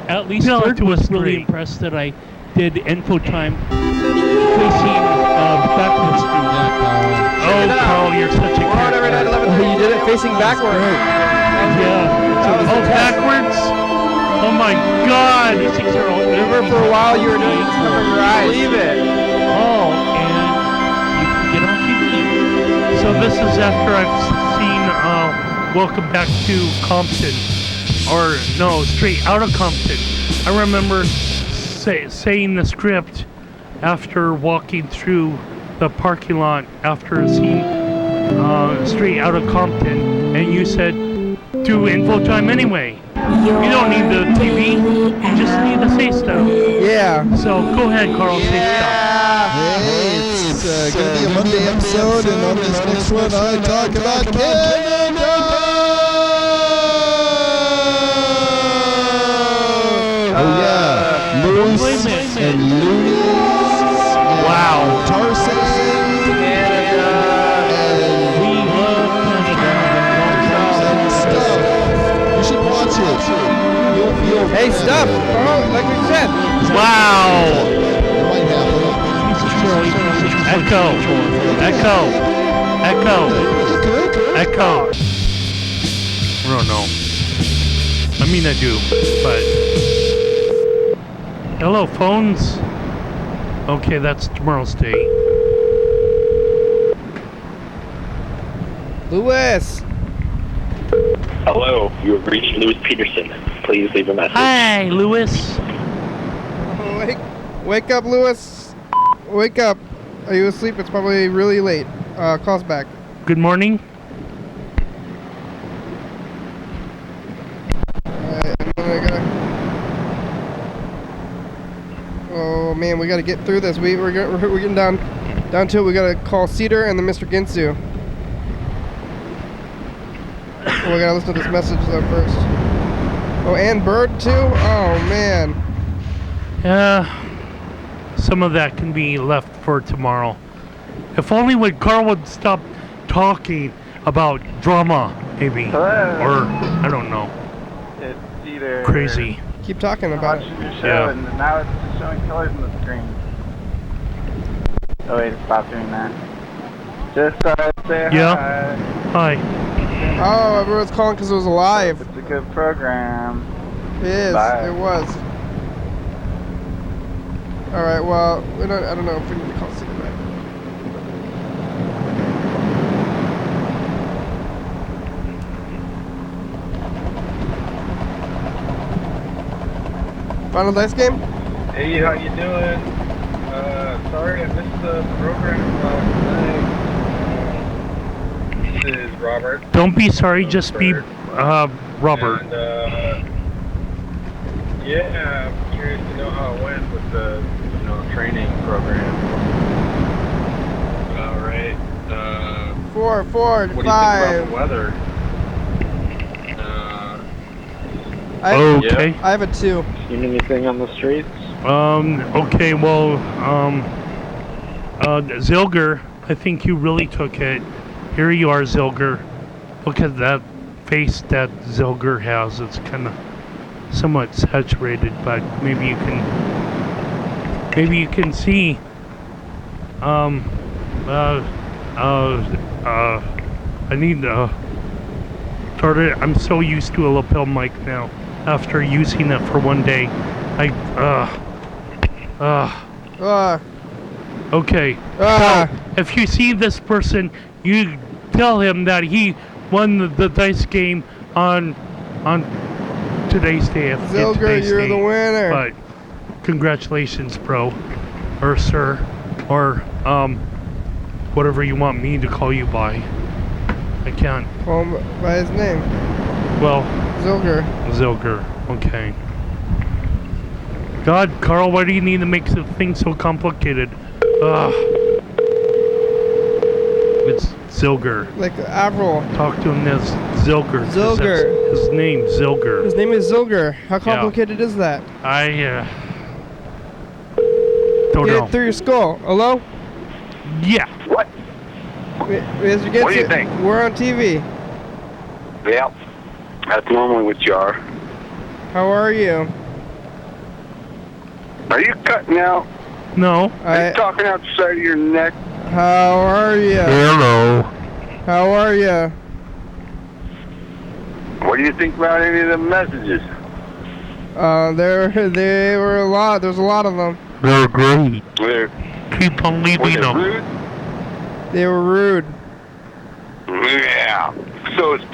Speaker 8: at least
Speaker 3: Tell it
Speaker 8: Bird
Speaker 3: to
Speaker 8: was
Speaker 3: us
Speaker 8: really
Speaker 3: straight.
Speaker 8: impressed that I did info time facing backwards.
Speaker 3: Oh, Carl, you're such a
Speaker 2: We're on every night 11:30. You did it facing backward.
Speaker 3: Yeah. Oh, backwards? Oh my God.
Speaker 2: Remember for a while you were doing it covering your eyes. Believe it.
Speaker 8: Oh, and you can get on TV.
Speaker 3: So this is after I've seen Welcome Back to Compton. Or, no, Straight Outta Compton. I remember saying the script after walking through the parking lot after seeing Straight Outta Compton, and you said, do info time anyway. You don't need the TV, you just need to say stuff.
Speaker 2: Yeah.
Speaker 3: So go ahead, Carl, say stuff.
Speaker 7: Hey, it's going to be a Monday episode, and on this next one, I talk about Canada! Oh, yeah. Moose and loonies.
Speaker 3: Wow.
Speaker 7: Tar Sands.
Speaker 8: We love Canada.
Speaker 7: And stuff. You should watch it. You'll feel
Speaker 2: Hey, stuff. Oh, like we said.
Speaker 3: Wow.
Speaker 7: It might happen.
Speaker 3: Echo. Echo. Echo. Echo. I don't know. I mean, I do, but... Hello, phones. Okay, that's tomorrow's date.
Speaker 2: Lewis.
Speaker 9: Hello, you have reached Louis Peterson. Please leave a message.
Speaker 3: Hi, Lewis.
Speaker 2: Wake up, Lewis. Wake up. Are you asleep? It's probably really late. Call us back.
Speaker 3: Good morning.
Speaker 2: Oh man, we gotta get through this. We're getting down to it. We gotta call Cedar and then Mr. Ginsu. Oh, we gotta listen to this message though first. Oh, and Bird too? Oh man.
Speaker 3: Some of that can be left for tomorrow. If only when Carl would stop talking about drama, maybe.
Speaker 5: Hello.
Speaker 3: Or, I don't know.
Speaker 5: It's Cedar.
Speaker 3: Crazy.
Speaker 2: Keep talking about
Speaker 5: Watching
Speaker 2: it.
Speaker 5: your show,
Speaker 3: Yeah.
Speaker 5: and now it's just showing colors on the screen. Oh wait, stop doing that. Just thought I'd say
Speaker 3: Yeah.
Speaker 5: hi.
Speaker 3: Hi.
Speaker 2: Oh, everyone's calling because it was live.
Speaker 5: It's a good program.
Speaker 2: It is.
Speaker 5: Bye.
Speaker 2: It was. All right. Well, I don't know if we need to call Cedar back. Final dice game?
Speaker 10: Hey, how you doing? Sorry I missed the program last night. This is Robert.
Speaker 3: Don't be sorry, just be Robert.
Speaker 10: And, yeah, I'm curious to know how it went with the, training program. All right.
Speaker 2: 4, 4,
Speaker 10: what do you
Speaker 2: 5.
Speaker 10: think about the weather?
Speaker 3: Okay.
Speaker 2: I have a 2.
Speaker 10: Seen anything on the streets?
Speaker 3: Okay, well, Zilger, I think you really took it. Here you are, Zilger. Look at that face that Zilger has. It's kind of somewhat saturated, but maybe you can see. I need started. I'm so used to a lapel mic now. After using it for one day, Okay. So if you see this person, you tell him that he won the dice game on today's day.
Speaker 2: Zilger, you're the winner.
Speaker 3: But congratulations, bro, or sir, or whatever you want me to call you by. I can't.
Speaker 2: Call him by his name.
Speaker 3: Well.
Speaker 2: Zilger.
Speaker 3: Zilger. Okay. God, Carl, why do you need to make the thing so complicated? It's Zilger.
Speaker 2: Like Avril.
Speaker 3: Talk to him as Zilger.
Speaker 2: Zilger.
Speaker 3: His name, Zilger.
Speaker 2: His name is Zilger. How complicated is that?
Speaker 3: I don't
Speaker 2: Get
Speaker 3: know.
Speaker 2: it through your skull. Hello?
Speaker 3: Yeah.
Speaker 6: What?
Speaker 2: Mr. Gibson,
Speaker 6: What do you think?
Speaker 2: We're on TV.
Speaker 6: Yeah. That's normally what you are.
Speaker 2: How are you?
Speaker 6: Are you cutting out?
Speaker 3: No.
Speaker 6: Are you talking out the side of your neck?
Speaker 2: How are you?
Speaker 3: Hello.
Speaker 2: How are you?
Speaker 6: What do you think about any of the messages?
Speaker 2: They were a lot. There's a lot of them.
Speaker 3: They're great. Keep on
Speaker 6: Were
Speaker 3: leaving
Speaker 6: they
Speaker 3: them.
Speaker 6: rude?
Speaker 2: They were rude.
Speaker 6: Yeah. So it's...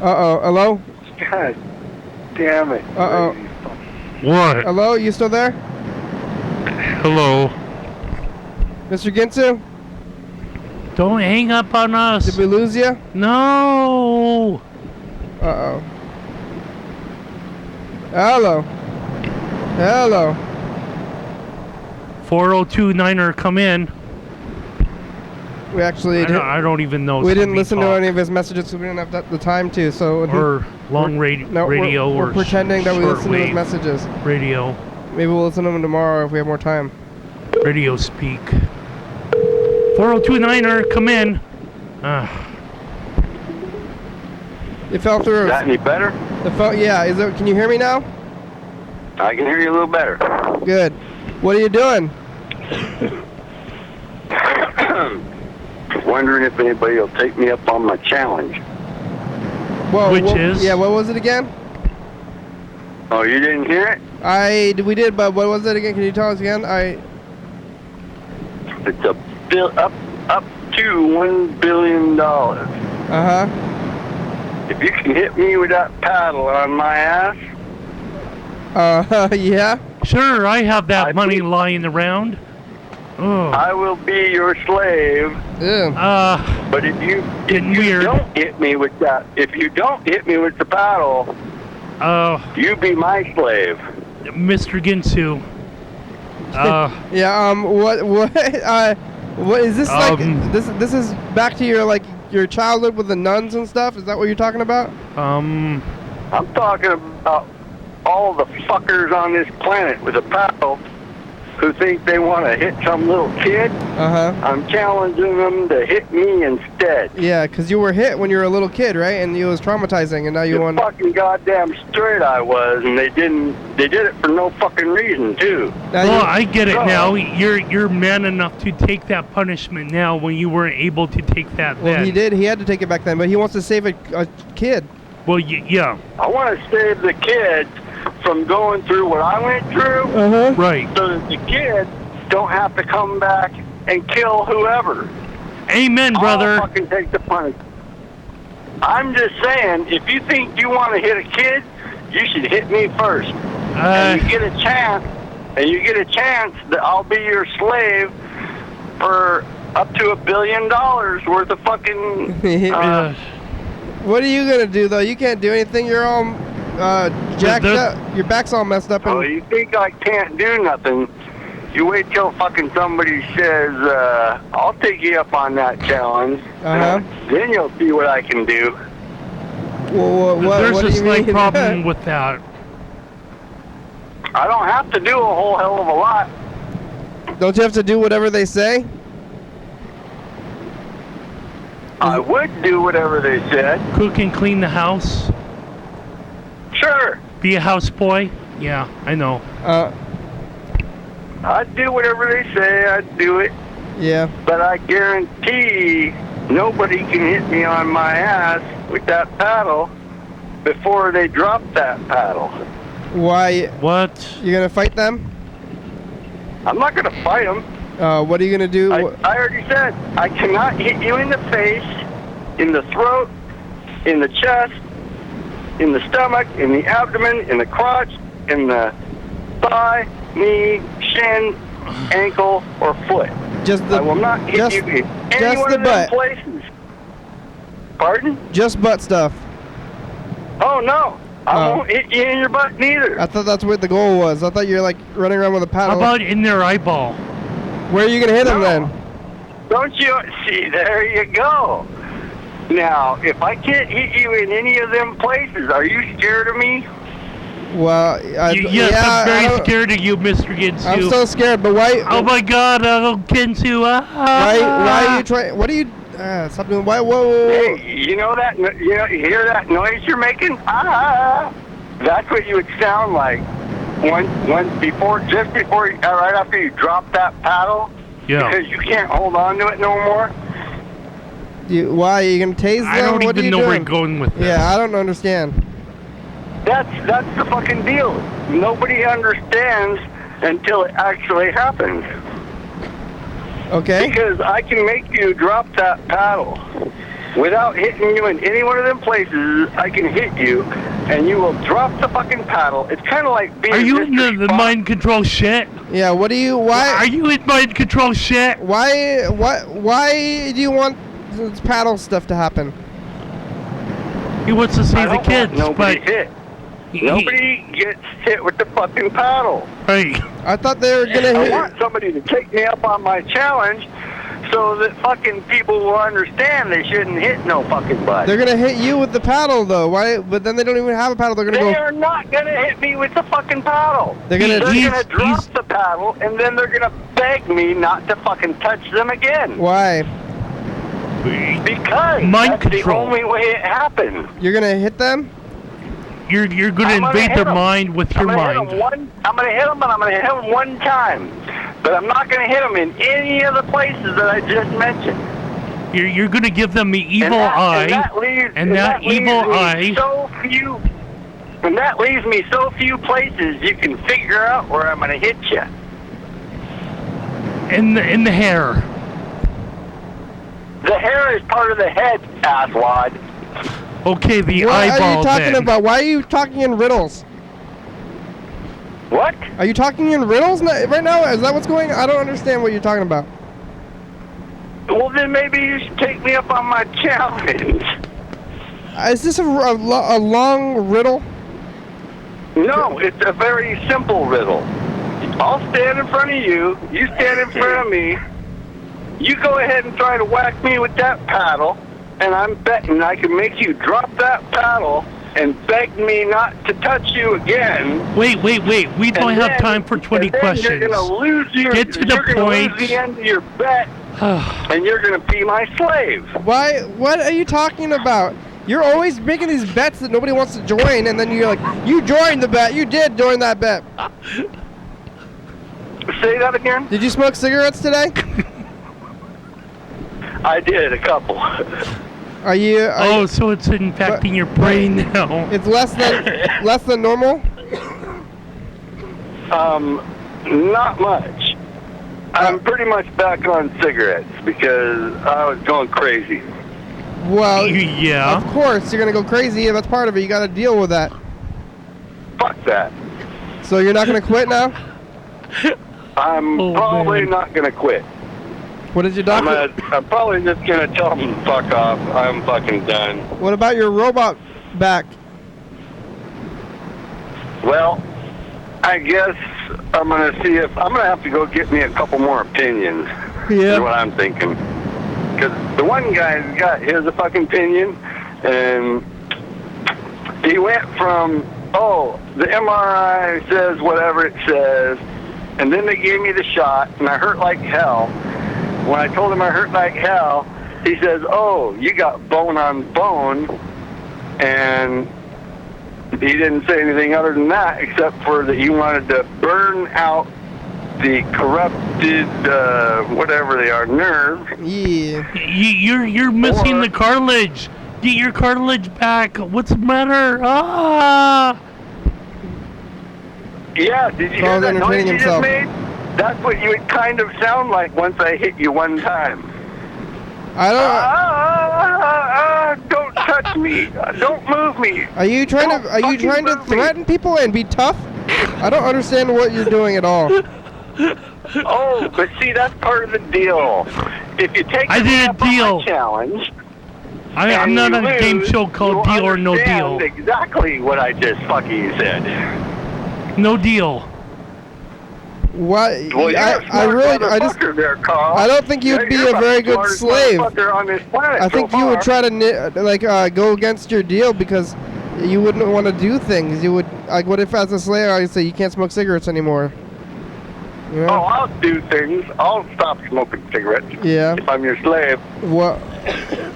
Speaker 2: Uh-oh. Hello?
Speaker 6: God damn it.
Speaker 2: Uh-oh.
Speaker 3: What?
Speaker 2: Hello? You still there?
Speaker 3: Hello.
Speaker 2: Mr. Ginsu?
Speaker 3: Don't hang up on us.
Speaker 2: Did we lose you?
Speaker 3: No.
Speaker 2: Uh-oh. Hello. Hello.
Speaker 3: 4029er, come in.
Speaker 2: We actually
Speaker 3: I don't even know.
Speaker 2: We didn't listen to
Speaker 3: talk.
Speaker 2: any of his messages because we didn't have the time to. So
Speaker 3: Or long radio
Speaker 2: we're
Speaker 3: or
Speaker 2: pretending that we listen to his
Speaker 3: shortwave
Speaker 2: messages.
Speaker 3: Radio.
Speaker 2: Maybe we'll listen to them tomorrow if we have more time.
Speaker 3: Radio speak. 4029er, come in.
Speaker 2: It fell through.
Speaker 6: Is that any better?
Speaker 2: Yeah. Can you hear me now?
Speaker 6: I can hear you a little better.
Speaker 2: Good. What are you doing?
Speaker 6: Wondering if anybody will take me up on my challenge.
Speaker 2: Whoa,
Speaker 3: Which is?
Speaker 2: Yeah, what was it again?
Speaker 6: Oh, you didn't hear it?
Speaker 2: We did, but what was it again? Can you tell us again?
Speaker 6: It's a up to $1 billion.
Speaker 2: Uh-huh.
Speaker 6: If you can hit me with that paddle on my ass.
Speaker 2: Yeah?
Speaker 3: Sure, I have that money lying around. Oh.
Speaker 6: I will be your slave.
Speaker 2: Yeah.
Speaker 6: But if you don't hit me with that, if you don't hit me with the paddle, you be my slave.
Speaker 3: Mr. Ginsu.
Speaker 2: Yeah. What is this like? This is back to your childhood with the nuns and stuff. Is that what you're talking about?
Speaker 6: I'm talking about all the fuckers on this planet with a paddle who think they want to hit some little kid.
Speaker 2: Uh-huh.
Speaker 6: I'm challenging them to hit me instead.
Speaker 2: Yeah, because you were hit when you were a little kid, right? And it was traumatizing, and now you want.
Speaker 6: Fucking goddamn straight I was, and they did it for no fucking reason too.
Speaker 3: Well, I get it now. You're man enough to take that punishment now when you weren't able to take that then.
Speaker 2: Well, he did. He had to take it back then, but he wants to save a kid.
Speaker 3: Well, yeah.
Speaker 6: I want to save the kids from going through what I went through.
Speaker 2: Uh-huh.
Speaker 3: Right.
Speaker 6: So that the kids don't have to come back and kill whoever.
Speaker 3: Amen, brother.
Speaker 6: I'll fucking take the punishment. I'm just saying, if you think you want to hit a kid, you should hit me first. And you get a chance, that I'll be your slave for up to $1 billion worth of fucking.
Speaker 2: What are you gonna do though? You can't do anything. You're all jacked up. Your back's all messed up.
Speaker 6: Oh, you think I can't do nothing? You wait till fucking somebody says, I'll take you up on that challenge. Then you'll see what I can do.
Speaker 2: Well,
Speaker 3: There's
Speaker 2: what
Speaker 3: a
Speaker 2: do you
Speaker 3: slight
Speaker 2: mean?
Speaker 3: problem with that.
Speaker 6: I don't have to do a whole hell of a lot.
Speaker 2: Don't you have to do whatever they say?
Speaker 6: I would do whatever they said.
Speaker 3: Cook and clean the house.
Speaker 6: Sure.
Speaker 3: Be a houseboy. Yeah, I know.
Speaker 6: I'd do whatever they say. I'd do it.
Speaker 2: Yeah.
Speaker 6: But I guarantee nobody can hit me on my ass with that paddle before they drop that paddle.
Speaker 2: Why?
Speaker 3: What?
Speaker 2: You gonna fight them?
Speaker 6: I'm not gonna fight them.
Speaker 2: What are you gonna do?
Speaker 6: I already said I cannot hit you in the face, in the throat, in the chest, in the stomach, in the abdomen, in the crotch, in the thigh, knee, shin, ankle, or foot. I will not hit you in any one of those places. Pardon?
Speaker 2: Just butt stuff.
Speaker 6: Oh no, I won't hit you in your butt neither.
Speaker 2: I thought that's what the goal was. I thought you were like running around with a paddle.
Speaker 3: How about in their eyeball?
Speaker 2: Where are you gonna hit them then?
Speaker 6: Don't you see? There you go. Now, if I can't hit you in any of them places, are you scared of me?
Speaker 2: Well,
Speaker 3: yes, I'm very scared of you, Mr. Ginsu.
Speaker 2: I'm so scared, but why?
Speaker 3: Oh my God, Ginsu!
Speaker 2: Why are you trying? What are you? Stop doing. Why? Whoa!
Speaker 6: Hey, you know that? You hear that noise you're making? That's what you would sound like right after you drop that paddle.
Speaker 3: Yeah.
Speaker 6: Because you can't hold on to it no more.
Speaker 2: Why are you gonna tase them?
Speaker 3: I don't
Speaker 2: what
Speaker 3: even
Speaker 2: are you
Speaker 3: know where
Speaker 2: doing?
Speaker 3: you're going with this.
Speaker 2: Yeah, I don't understand.
Speaker 6: That's the fucking deal. Nobody understands until it actually happens.
Speaker 2: Okay.
Speaker 6: Because I can make you drop that paddle without hitting you in any one of them places. I can hit you, and you will drop the fucking paddle. It's kind of like being.
Speaker 3: Are you in the mind control shit?
Speaker 2: Yeah. What do you? Why?
Speaker 3: Are you in mind control shit?
Speaker 2: Why? Why do you want this paddle stuff to happen?
Speaker 3: He wants to save the kids,
Speaker 6: nobody hit. Nobody gets hit with the fucking paddle.
Speaker 3: Right.
Speaker 2: I thought they were gonna
Speaker 6: I
Speaker 2: hit.
Speaker 6: want somebody to take me up on my challenge so that fucking people will understand they shouldn't hit no fucking butt.
Speaker 2: They're gonna hit you with the paddle though. Why? But then they don't even have a paddle. They're gonna
Speaker 6: They
Speaker 2: go.
Speaker 6: are not gonna hit me with the fucking paddle.
Speaker 2: They're gonna
Speaker 6: drop the paddle and then they're gonna beg me not to fucking touch them again.
Speaker 2: Why?
Speaker 6: Because
Speaker 3: mind
Speaker 6: that's
Speaker 3: control.
Speaker 6: the only way it happens.
Speaker 2: You're gonna hit them?
Speaker 3: You're going to invade their mind with your mind.
Speaker 6: I'm gonna hit them, and I'm gonna hit them one time, but I'm not gonna hit them in any of the places that I just mentioned.
Speaker 3: You're going to give them the evil eye, and that evil eye.
Speaker 6: And that leaves me so few places you can figure out where I'm gonna hit you.
Speaker 3: In the hair.
Speaker 6: The hair is part of the head, asswad.
Speaker 3: Okay, the
Speaker 2: what
Speaker 3: eyeball.
Speaker 2: What are you talking
Speaker 3: then.
Speaker 2: about? Why are you talking in riddles?
Speaker 6: What?
Speaker 2: Are you talking in riddles right now? Is that what's going on? I don't understand what you're talking about.
Speaker 6: Well, then maybe you should take me up on my challenge.
Speaker 2: Is this a long riddle?
Speaker 6: No, it's a very simple riddle. I'll stand in front of you. You stand in front of me. You go ahead and try to whack me with that paddle. And I'm betting I can make you drop that paddle and beg me not to touch you again.
Speaker 3: Wait. We don't have time for 20 questions.
Speaker 6: You're going to lose
Speaker 3: Get to the point.
Speaker 6: Lose the end of your bet, and you're going to be my slave.
Speaker 2: Why? What are you talking about? You're always making these bets that nobody wants to join, and then you're like, you joined the bet. You did join that bet.
Speaker 6: Say that again?
Speaker 2: Did you smoke cigarettes today?
Speaker 6: I did, a couple.
Speaker 2: Are you?
Speaker 3: So it's infecting your brain now.
Speaker 2: It's less than normal.
Speaker 6: Not much. I'm pretty much back on cigarettes because I was going crazy.
Speaker 2: Well,
Speaker 3: yeah.
Speaker 2: Of course, you're gonna go crazy, and that's part of it. You got to deal with that.
Speaker 6: that.
Speaker 2: So you're not going to quit now?
Speaker 6: I'm probably not going to quit.
Speaker 2: What did your doctor...
Speaker 6: I'm probably just going to tell them to fuck off. I'm fucking done.
Speaker 2: What about your robot back?
Speaker 6: Well, I guess I'm going to see if... I'm going to have to go get me a couple more opinions.
Speaker 2: Yeah.
Speaker 6: Is what I'm thinking. Because the one guy's got his fucking opinion, and he went from, the MRI says whatever it says, and then they gave me the shot, and I hurt like hell. When I told him I hurt like hell, he says, you got bone on bone, and he didn't say anything other than that, except for that he wanted to burn out the corrupted, whatever they are, nerve.
Speaker 2: Yeah.
Speaker 3: You're missing the cartilage. Get your cartilage back. What's the matter? Ah!
Speaker 6: Yeah, did you hear that noise you just made? That's what you would kind of sound like once I hit you one time.
Speaker 2: I don't...
Speaker 6: don't touch me. Don't move me.
Speaker 2: Are you trying to threaten people and be tough? I don't understand what you're doing at all.
Speaker 6: But see, that's part of the deal. If you take
Speaker 3: I did a deal.
Speaker 6: Challenge,
Speaker 3: I'm not on a game show called Deal or No Deal.
Speaker 6: Exactly what I just fucking said.
Speaker 3: No deal.
Speaker 2: What?
Speaker 6: Well,
Speaker 2: I don't think you'd be a very good slave. I think you would try to go against your deal because you wouldn't want to do things. You would what if as a slave I say you can't smoke cigarettes anymore? You know?
Speaker 6: I'll do things. I'll stop smoking cigarettes.
Speaker 2: Yeah.
Speaker 6: If I'm your slave.
Speaker 2: Well,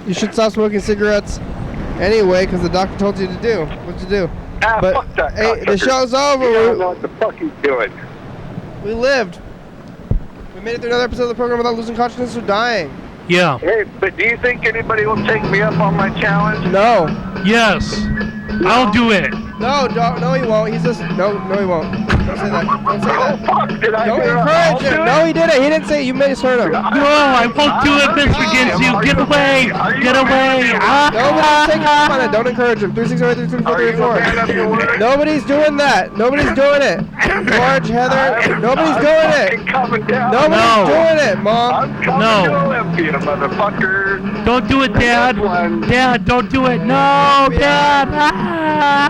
Speaker 2: you should stop smoking cigarettes anyway because the doctor told you to do. What'd you do? But
Speaker 6: fuck that.
Speaker 2: Hey, the show's over.
Speaker 6: You don't know what the fuck he's doing.
Speaker 2: We lived. We made it through another episode of the program without losing consciousness or dying.
Speaker 3: Yeah.
Speaker 6: Hey, but do you think anybody will take me up on my challenge?
Speaker 2: No.
Speaker 3: Yes. No? I'll do it.
Speaker 2: No, he won't. He's just no, he won't. Don't say that. Don't say that.
Speaker 6: Fuck, did I
Speaker 2: Don't encourage him. No, he didn't. He didn't say it. You misheard him.
Speaker 3: No, I won't do it, Mr. Ginsu. Get away. Get away.
Speaker 2: Nobody's taking him on it. Don't encourage him. 360-334-334. Nobody's doing that. Nobody's doing it. George, Heather, nobody's doing it. Nobody's doing it, Mom.
Speaker 3: No.
Speaker 6: Motherfucker.
Speaker 3: Don't do it, Dad. Dad, don't do it. No, Dad.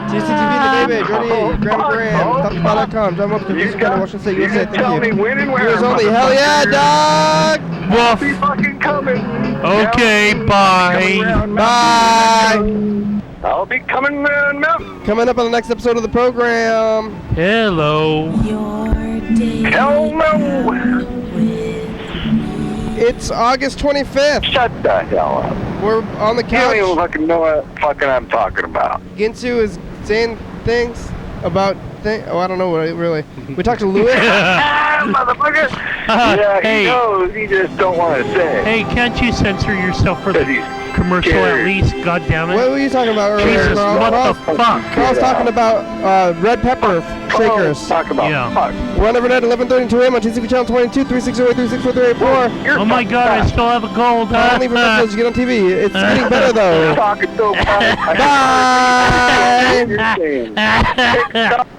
Speaker 2: TCTV, the baby, Jody, Graham Graham, TopSpot.com, John Woods, Thurston County Washington State, USA, thank you. Here's only, hell yeah, dog!
Speaker 6: I'll be fucking coming.
Speaker 3: Okay, bye.
Speaker 2: Bye.
Speaker 6: I'll be coming now.
Speaker 2: Coming up on the next episode of the program.
Speaker 3: Hello.
Speaker 6: Hell no.
Speaker 2: It's August 25th.
Speaker 6: Shut the hell up.
Speaker 2: We're on the
Speaker 6: You
Speaker 2: couch.
Speaker 6: don't even fucking know what fucking I'm talking about.
Speaker 2: Ginsu is saying things about I don't know what really. We talked to Lewis.
Speaker 6: Motherfucker. Yeah,
Speaker 3: hey.
Speaker 6: he knows. He just don't want to say.
Speaker 3: Hey, can't you censor yourself for the commercial at least? God damn it.
Speaker 2: What were you talking about earlier,
Speaker 3: Jesus,
Speaker 2: Carl?
Speaker 3: what the fuck?
Speaker 2: Carl's talking about red pepper shakers.
Speaker 6: Talk about fuck.
Speaker 2: We're on Evernet 11:32 a.m. on TCTV channel 22, 360-364-384.
Speaker 3: Oh my God, I still have a gold.
Speaker 2: Don't leave a message. You get on TV. It's getting better though.
Speaker 6: Talking so fast.
Speaker 2: Bye.
Speaker 6: Bye.